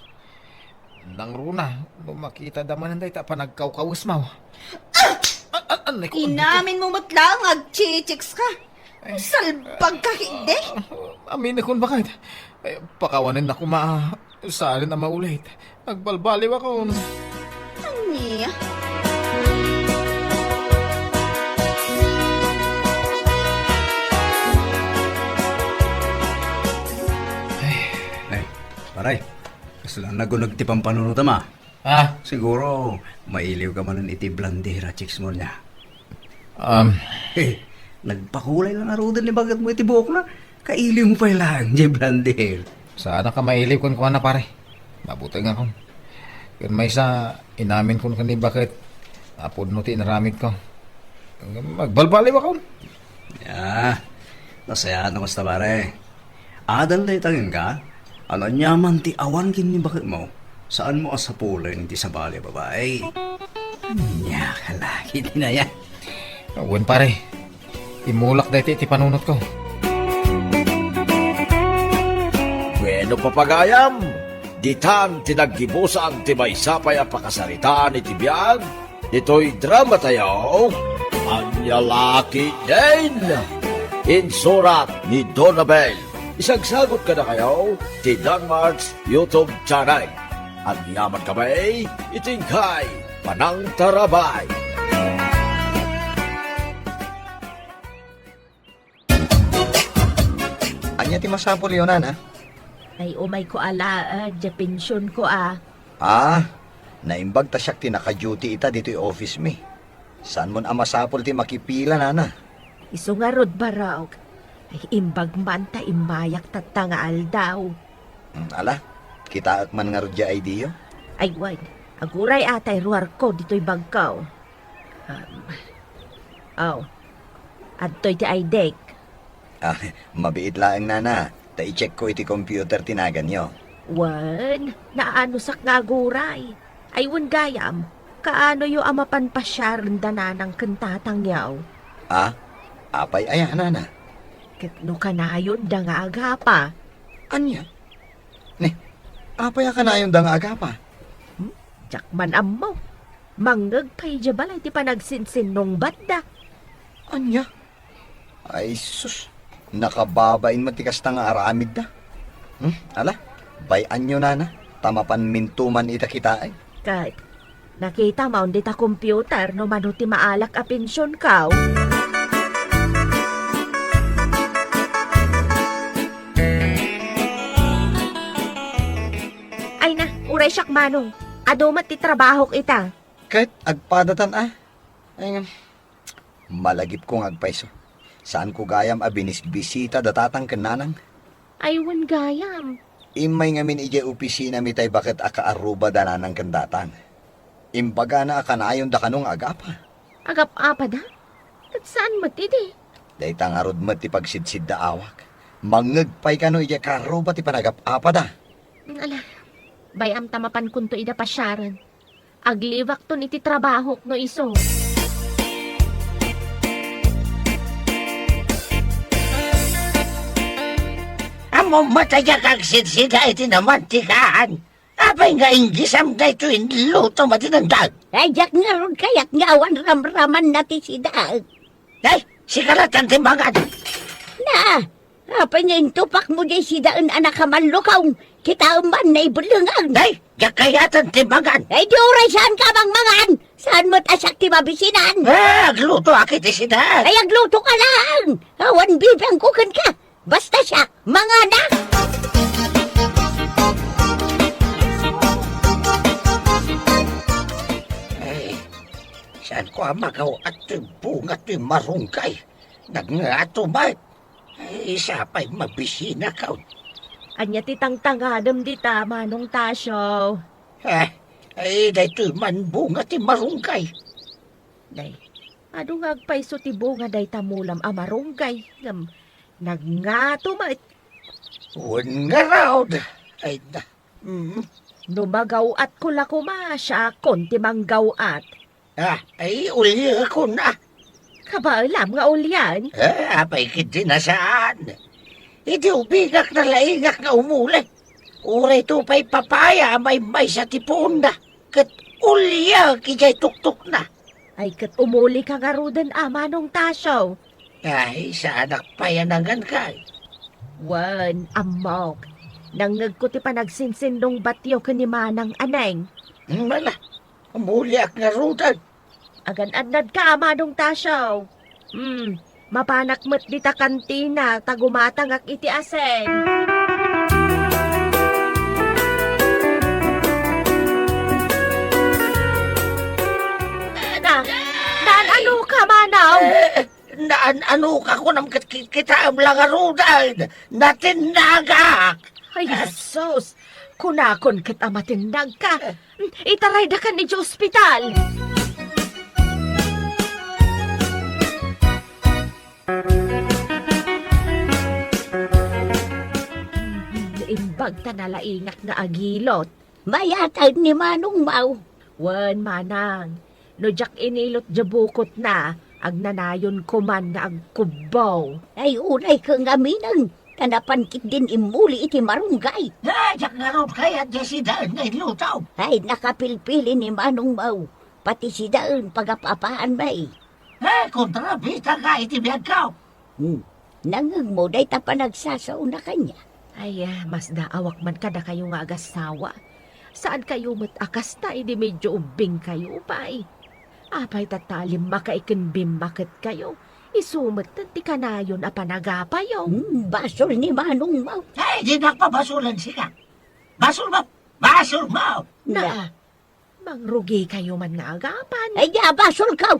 Nang runa, makita damanan day ta pa nagkawkawas mo. Anay ko, Inamin mo matlang agchichiks ka. Salbag ka hindi. amin na kung bakit. Ay, pakawanin na kuma. Saan na maulit. Agbalbaliw ako. Anya? Ay, paray. Kasla nagunag ti pampanunot ma. Ah, Siguro, mailiw ka man iti blandera chicks mo niya. Eh, nagpakulay lang arudan ni bagat mo iti buhok na. Kailiw mo pa lang, di blander. sana ka mailiw kun ko na pare. Mabuti nga kon. Kung may isa, inamin kun kani bakit. Apod no ti naramid ko. Magbalbaliw ako. Ya, nasaya na basta pare. Adal na itangin ka. Ano nyaman ti awan kin ni bakit mo? Saan mo asapulay ni ti sabali babae? Nya, kalaki din na yan. Awan pare. Imulak dahil ti panunot ko. Bueno papagayam, ditan tinaggibusan ti maysapay a pakasaritaan iti biyag, ito'y drama tayo, Anyalaki din! Insurat ni Donabel. Isagsagot ka na kayo ti Danmarks YouTube channel. At yaman kami, itingkay, panang tarabay. Anya ti masapol yun, ana? Ay, umay ko ala, di pensyon ko Naimbag ta siyak ti naka-duty ita dito yung office mi. Saan mo masapol ti makipila, nana? Iso nga rod baraog. Ay, imbag man ta imayak tatangaal daw. Ala, kita ak man nga rodya ay diyo. Ay, wag. Aguray atay ruar ko dito'y bagkaw. Adto'y ti ay dek. Mabiit laang, nana. Ta i-check ko iti computer tinagan nyo. Wan, naano sak nga aguray. Ay, wan gayam. Kaano yo amapan pasyaran dananang kantatang yaw. Apay aya, nana. Katno ka na yun da nga agapa. Anya? Ne, apay ka na yung dang aga pa. Jakman ammo. Manggag pa'y balay ti panagsinsin nung badda. Anya? Ay, sus. Nakababain matikas ta nga aramid da. Ala, bayan nyo, nana. Tamapan mintuman ita kita ay. Kat, nakita mo hindi ta computer no manuti maalak a pensyon kaw. Ay na, uray siyak manong. Adumat ti trabahok ita. Kahit agpadatan Ay, malagip kong agpaiso. Saan ko gayam binisbisita datatang kananang? Aywan gayam. Imay ngamin ije opisina mitay bakit akaaruba dananang kandatan. Imbaga na akanayon da kanong agapa. Agap apa da? At saan matidi? Daytang arod mo ti pagsidsid da awak. Mangagpay ka no ije karuba ti panagap-apa da. Ala, bayam tamapan kunto ida pasyaran. Agliwak ton iti trabaho no iso. Amo mataya kag sidsida iti namantikaan. Abay nga ingisam da ito inluto matinandag. Ay, jak nga ron kayak nga awan ramraman na ti sidag. Ay, sikaratan timbangan. Na, apa niya tupak mo di sidaan anak kamanlukaw. Kita man na ibulungan. Ay, yakayatan timbangan. Ay, di oray saan ka bang mangan? Saan mo't asak ti mabisinan? Agluto akit isidan. Ay, agluto ka lang. Awan bibang kukan ka. Basta siya, mga na. Ay, saan ko amagaw at bunga ti marungkay? Nagngato ba? Ay, isa pa'y mabisina ka. Anya ti tangtangadam di tama nung tasyo. Ay, dahito man bunga ti marungkay. Day, adong agpaiso ti bunga day tamulam amarunggay. Nagngato ma. Uwan nga raw. Ay, Numagaw at kula kuma siya konti manggawat. ay, uli ako na. Kabaalam nga ulyan. Apay kiti na saan. Iti ubigak na laingak na umulay. Uray to pa'y papaya may sa tipon na. Kat ulya kijay tuktok na. Ay kat umuli ka nga rudan ama nung tasyo. Ay, sa anak payanangan ka. Wan, amok. Nangag ko ti panagsensendong batyo ka ni manang aneng. Mala, umulyak nga rudan. Agan-adnad ka ama nung tasyo. Mapanak mo't di ta kantina, tagumatangak iti asen. Ano ka manaw? Ano ka ko nam kita ang langarudan. Natinagak. Ay, Jesus! Kunakon kita matindag ka. Itaray da ka ni ospital. Imbag ta nalaingak na agilot. Mayatag ni Manong Mau. Wan, Manang. No jak inilot jabukot na, agnanayon ko man nga agkubaw. Ay, unay ka nga minang. Kanapankit din imuli iti marunggay. Jak nga rin kaya di si Daan ngay lutaw. Ay, nakapilpili ni Manong Mau. Pati si Daan pagapapaan bay. Kontrabita ka iti biyagaw. Nangang mo day ta pa nagsasaw na kanya. Ay, mas daawak man kada kayo nga agasawa. Saan kayo matakas na, hindi medyo ubing kayo pa eh. Apay tatalim makaikinbim bakit kayo. Isumat na ti kanayon a panagapayo. Basol ni Manong Mau. Ay, di nakpabasulan siya. Basol mo! Basol mo! Na, mangrugi kayo man nga agapan. Ay, basol ka!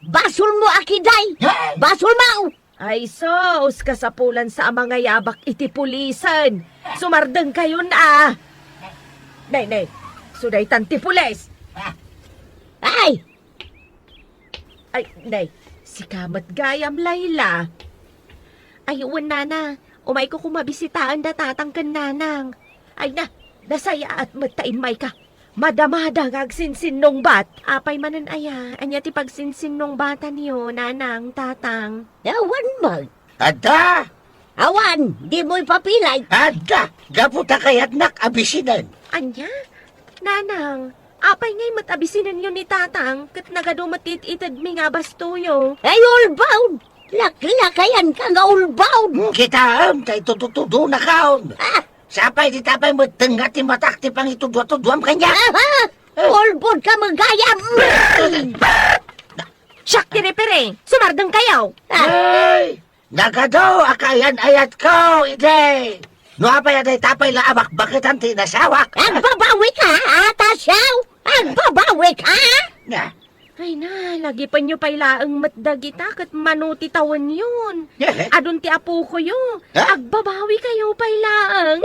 Basol mo, akiday! Basol mo! Ay, sos, kasapulan sa mga yabak iti pulisan. Sumardeng kayo na. Nay, suday tanti pulis. Ay! Ay, nay, si Kamat Gayam Layla. Ay, uwan nana, umay ko kumabisitaan da tatangkan nanang. Ay na, nasaya at magtaimay ka. Madamada ngagsinsin nung bat. Apay manan aya, anya ti pagsinsin nung bata niyo, nanang, tatang. Awan mo. Ada! Awan, di mo'y papilay. Ada! Gaputa kayat nak abisinan. Anya? Nanang, apay ngay matabisinan yun ni tatang, kat nagadumatit itad mi nga bastuyo. Ay, all-bound! Laklakayan ka nga all-bound! Kita tay tututudo na kaon. Sapay di tapay mo tengat ti matak ti pang itudwa-tudwam kanya. All-bound ka magayam! Siyak tiri-piri, sumardang kayaw! Ay! Nagado akayan ayat ko, ide! No apay aday tapay laabak bakit ang tinasawak? Agbabawi ka, atasyaw! Agbabawi ka! Na, Ay na, lagi pa nyo pailaang matdagita kat manuti tawan yun. Adun ti apo ko yun. Ha? Agbabawi kayo pailaang.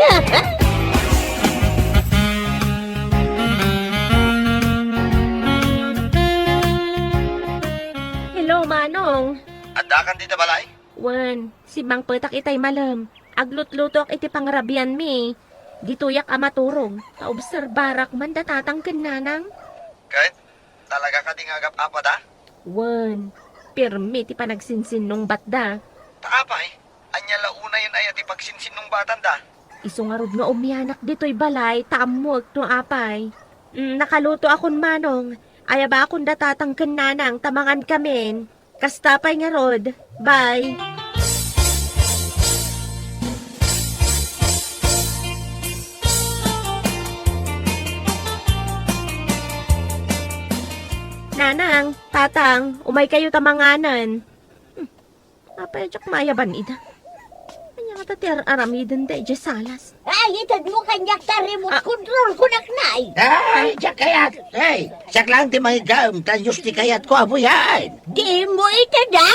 Hello, Manong. Adakan di balay? Wan, si Mang Petak itay malam. Aglutlutok iti pangrabian mi. Dituyak amaturog. Kaobserbarak man datatang kananang. Kahit talaga ka ding agap apa da? Wan, pirmi ti panagsinsin nung batda. Taapay, anya launa yun ay ati pagsinsin nung batan da. Isungarod nga umianak dito'y balay, taamog no apay. Nakaluto akon manong. Aya ba akong datatang kananang tamangan kamin. Kastapay nga rod. Bye. Nanang, tatang, umay kayo tamanganan. Apay, tsak mayaban ida. Kanya nga tatir aramidan da ija salas. Ay, itad mo kanyak ta remote control ko naknay. Ay, siya kayat. Ay, siya lang ti mahigam. Tanyos ti kayat ko abo yan. Di mo itada.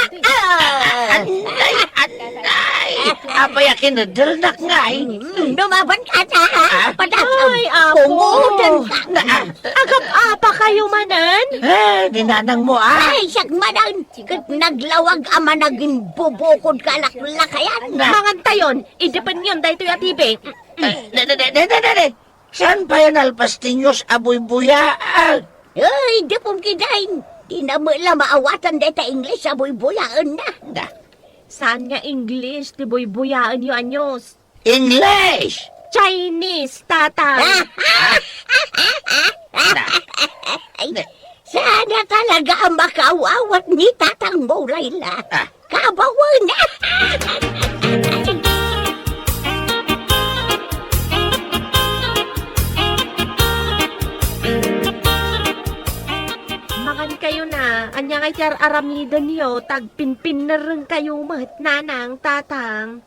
Anay, anay. Apa yakin na dalnak nga eh. Dumaban ka ta, ha? Padasam. Ay, apo. Kumutan ka. Agap-apa kayo manan? Eh, ninanang mo ah. Ay, siyak manan. Kat naglawag ama naging bubukod ka laklakayan. Mangan tayon, idepan yun dahil ito'y atibe. Saan pa yan alpastinyos aboy buyaan? Ay, di pong kidain. Di na mo lang maawatan deta English sa buy-buyaan na. Saan nga English, di boy-buyaan yung anyos? English! Chinese, tatang. Ay, sana talaga ang makawawat ni Tatang mo, Layla. Kabawan na. Makan kayo na. Anya nga itiar aramidan niyo, tagpinpin na rin kayo mat, nanang, tatang.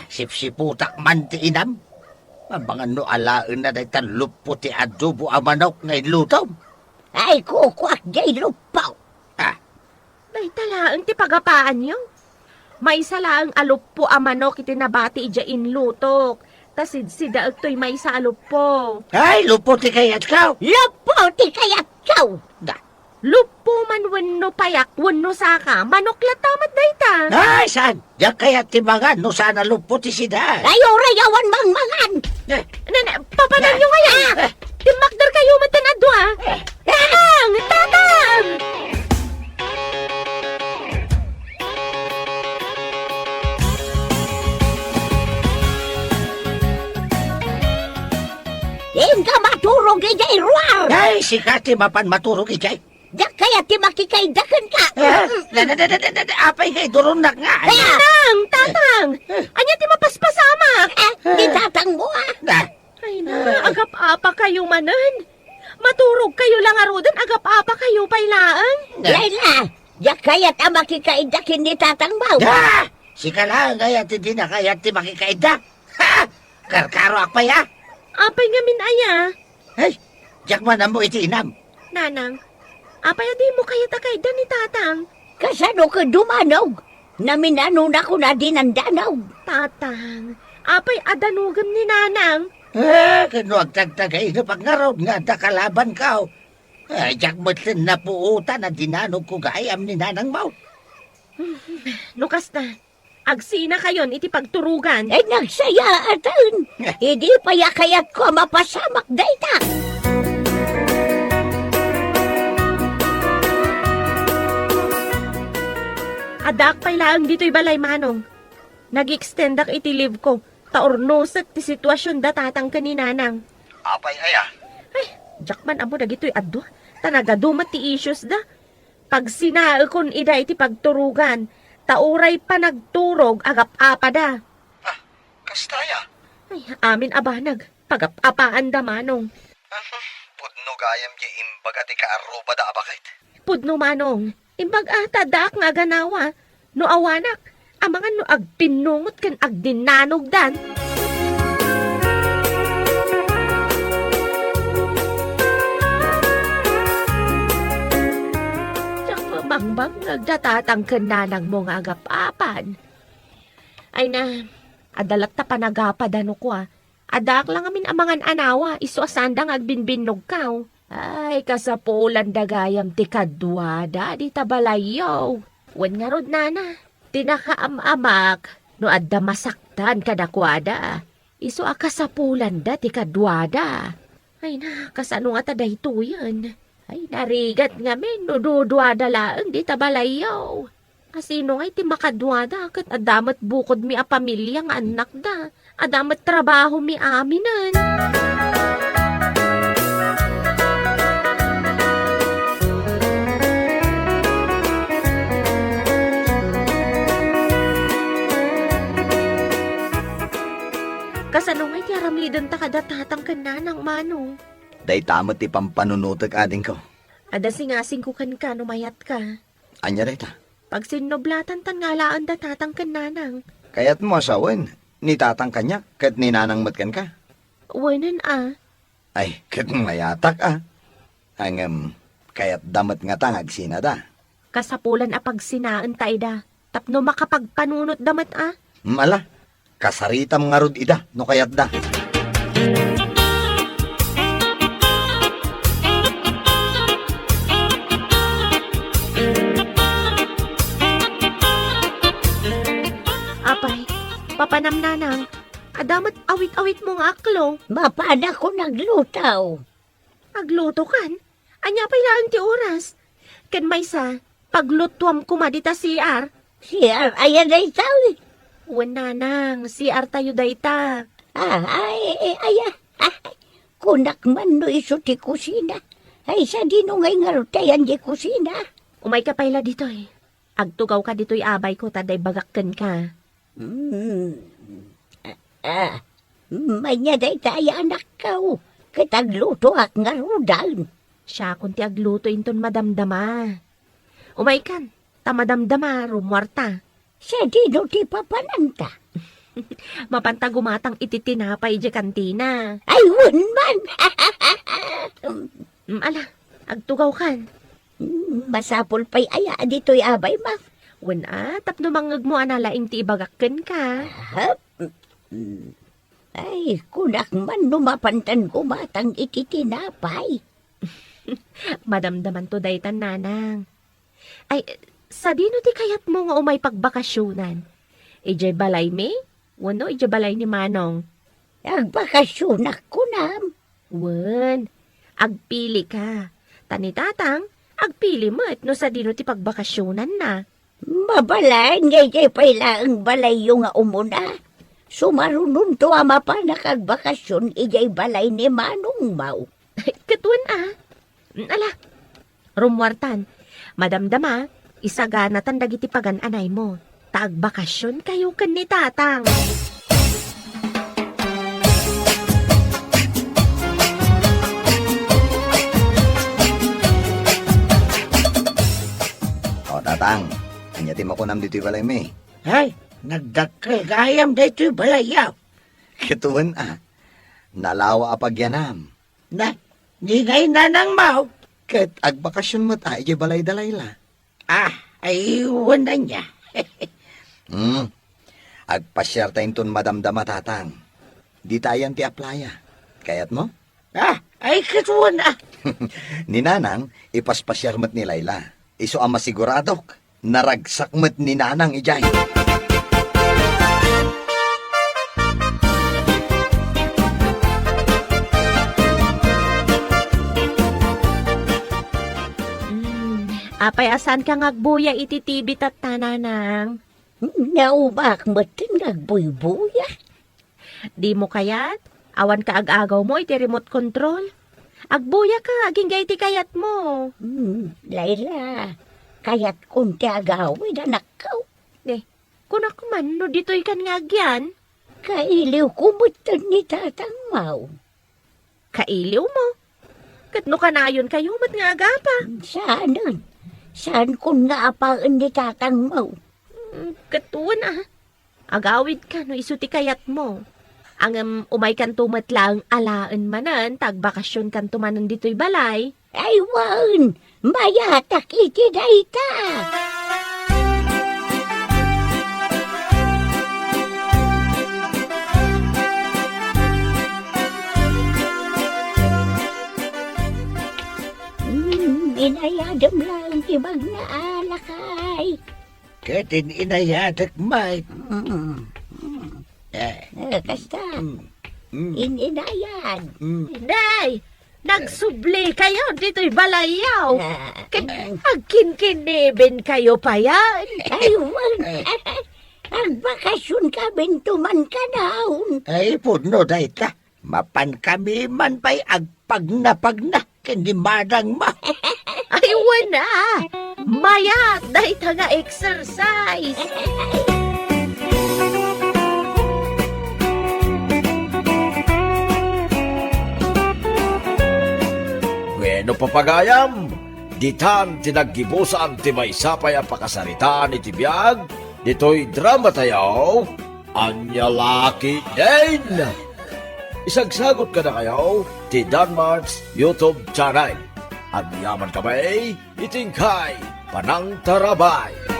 Sipsiputak man ti inam. Mabangan no alaan na dahi talupo ti adobo a manok ngay lutom. Ay, kukwak jay lupaw. May talaan ti pagapaan niyo. May salaang alupo a manok iti nabati ija inlutok. Tasid sida to'y may sa alupo. Ay, lupo ti kayat ka. Lupo ti kayat kaw. Lupo man wenno payak, wenno saka, manok latamat dayta. Ay, saan? Diyak kayat ti mangan no sana lupo ti sida. Rayaw-rayawan mangmangan. Papanan nyo ngayon. Timakdar kayo matanado ah. Tatang! Tatang! Hingga maturog ijay ruar. Ay, sikati mapan maturog ijay. Dak kaya ti makikaidakan ka. Apay kay durunak nga. Tatang! Tatang! Anya ti mapaspasamak. Di Tatang mo ah. Ay na, agap-apa kayo manan. Maturog kayo lang arudan, agap-apa kayo pailaan. Layla, dak kaya ta makikaidakin ni Tatang mo. Sika lang kaya ti di na kaya ti makikaidak. Karkaro akpay ha. Apay nga min aya. Ay, diyak man mo iti inam. Nanang, apay di mo kaya takaydan ni Tatang. Kasano ka dumanog? Naminano na ko na dinandanog. Tatang, apay adanugan ni Nanang. Kano agtagtagay na pangarod nga da kalaban ka. Ay, diyak mo't na puutan na dinanog ko gayam ni nanang mo. Lukas na, agsina kayon iti pagturugan. Ay nagsaya atan. Hindi pa yakayat ko mapasamak dayta. Adak pailaang dito'y balay manong. Nag-extendak iti leave ko. Taornosat ti sitwasyon datatang kaninanang. Apay aya. Ay, jakman amo dagito'y adwa. Tanagadumat ti issues da. Pag sinaal kon ida iti pagturugan, tauray pa nagturog agap-apa da. Kastaya. Ay, amin abanag. Pagap-apaan da manong. Pudno gayam di imbaga ti kaaruba da abakit. Pudno manong. Imbag ata daak nga ganawa. No awanak. Amangan no agpinungot kan agdinanog dan. mangbang nagdatatangkan na ng mga agapapan. Ay na, adalat ta panagapadano ko Adak lang amin amangan anawa, iso asandang agbinbinog kaw. Ay, kasapulan dagayam ti kadwada, di tabalayaw. Wen nga rod nana, tinakaamamak, no adda masaktan kadakwada. Iso akasapulan da ti kadwada. Ay na, kasano nga tada ito yan. Ay, narigat nga men, no dudwada laang di tabalayaw. Kasino nga iti makadwada, kat adamat bukod mi a pamilyang anak da. Adamat trabaho mi aminan. Kasano nga iti aramlidan ta kadatatang kananang manong. Day tamot ti pampanunutag ading ko. Ada singasing ko kan ka, numayat ka. Anya day ta. Pag sinoblatan tan ngalaan datatang kananang. Kaya't mo asawan, ni tatang kanya, kat ninanang matkan ka. Wanan Ay, kat mayatak Ang, kaya't damat nga tangag sinada. kasapulan a pagsinaan ta ida. Tapno makapagpanunot damat Mala, kasaritam nga rod ida, no kaya't da. Apay, papanamnanang, adamat awit-awit mo nga aklo. Mapana ko naglutaw. Agluto kan? Anya pa ilaan ti oras. Ken maysa, paglutuam kumadita CR. Siyar, ayan ay tawi. Wen nanang, CR tayo dayta. Kunak man no iso ti kusina. Ay, sa dino ngay nga rutayan di kusina. Umay ka payla dito Agtugaw ka dito'y abay ko, taday bagakkan ka. May niya day tayo anak ka. Katagluto ak nga rudal. Siya kung ti agluto inton madamdama. Umay kan, tamadamdama, rumwarta. Sa dino ti papananta. Mapanta gumatang ititinapay di kantina. Ay, wun man. Ala, agtugaw kan. Masapol pa'y aya dito'y abay ma. Wen tapno mangag mo analaing ti ibagakkan ka. Ay, kunak man numapantan gumatang ititinapay. Madamdaman to daytan nanang. Ay, sa dino ti kayat mo nga umay pagbakasyonan? Ijay balay mi? Wano ijay balay ni Manong? Agbakasyon ako nam. Wen, agpili ka. Tani-tatang, agpili mo no sa dino ti pagbakasyonan na. Mabalay, ngay pala ang balay yung nga umuna. Sumarunong to ama pa nakagbakasyon, ijay balay ni Manong Mau. Katuan Ala, rumwartan. Madamdama, isaganatan dagiti pagan-anay mo. Tagbakasyon kayo kan ni tatang. O, tatang, anyatim ako nam dito'y balay may. Ay, nagdakkel gayam dito'y balayaw. Katuan nalawa apagyanam. Di ngay nanang mau. Kat agbakasyon mo't ijay balay dalay la. Ay, wala niya. Agpasyar tayo ton madamdama tatang. Di tayan ti aplaya. Kayat mo? Ay, katuan Ni nanang, ipaspasyar mo't ni Layla. Iso ang masiguradok. Naragsak mo't ni nanang ijay. Apay asan ka ngagbuya iti TV tat tananang? Naubak mo nagbuybuya. Di mo kayat? Awan ka ag-agaw mo iti remote control? Agbuya ka, aging gay ti kayat mo. Layla, kayat kung tiagawin anak ko. Kunak man, no dito'y kan ngagyan. Kailiw kumutan ni Tatang Mau. Kailiw mo? Katno kanayon kayo, mat nga agapa. Saanan? Saan kung nga apaan ni Tatang Mau? Katuan Agawid ka, no isuti kayat mo. Ang umay kan tumat lang alaan manan, tagbakasyon kan tumanan dito'y balay. Aywan, mayatak iti dayta. Inayadam lang tibag na alakay. Katin inayadak may. Kasta, ininayan. Day, nagsubli kayo dito'y balayaw. Agkinkinibin kayo pa yan. Aywan, ang bakasyon ka bintuman ka daon. Ay, puno dayta. Mapan kami man pa'y agpagna-pagna. Kendi madang ma. Ay, wala. Maya, day nga exercise. Bueno papagayam, ditan tinaggibusan ti maysapay ang pakasaritaan iti biyag, dito'y drama tayaw, Anya Lucky Dane! Isagsagot ka na kayo, ti Danmarks YouTube channel. At yaman kami, itingkay, Panang Tarabay.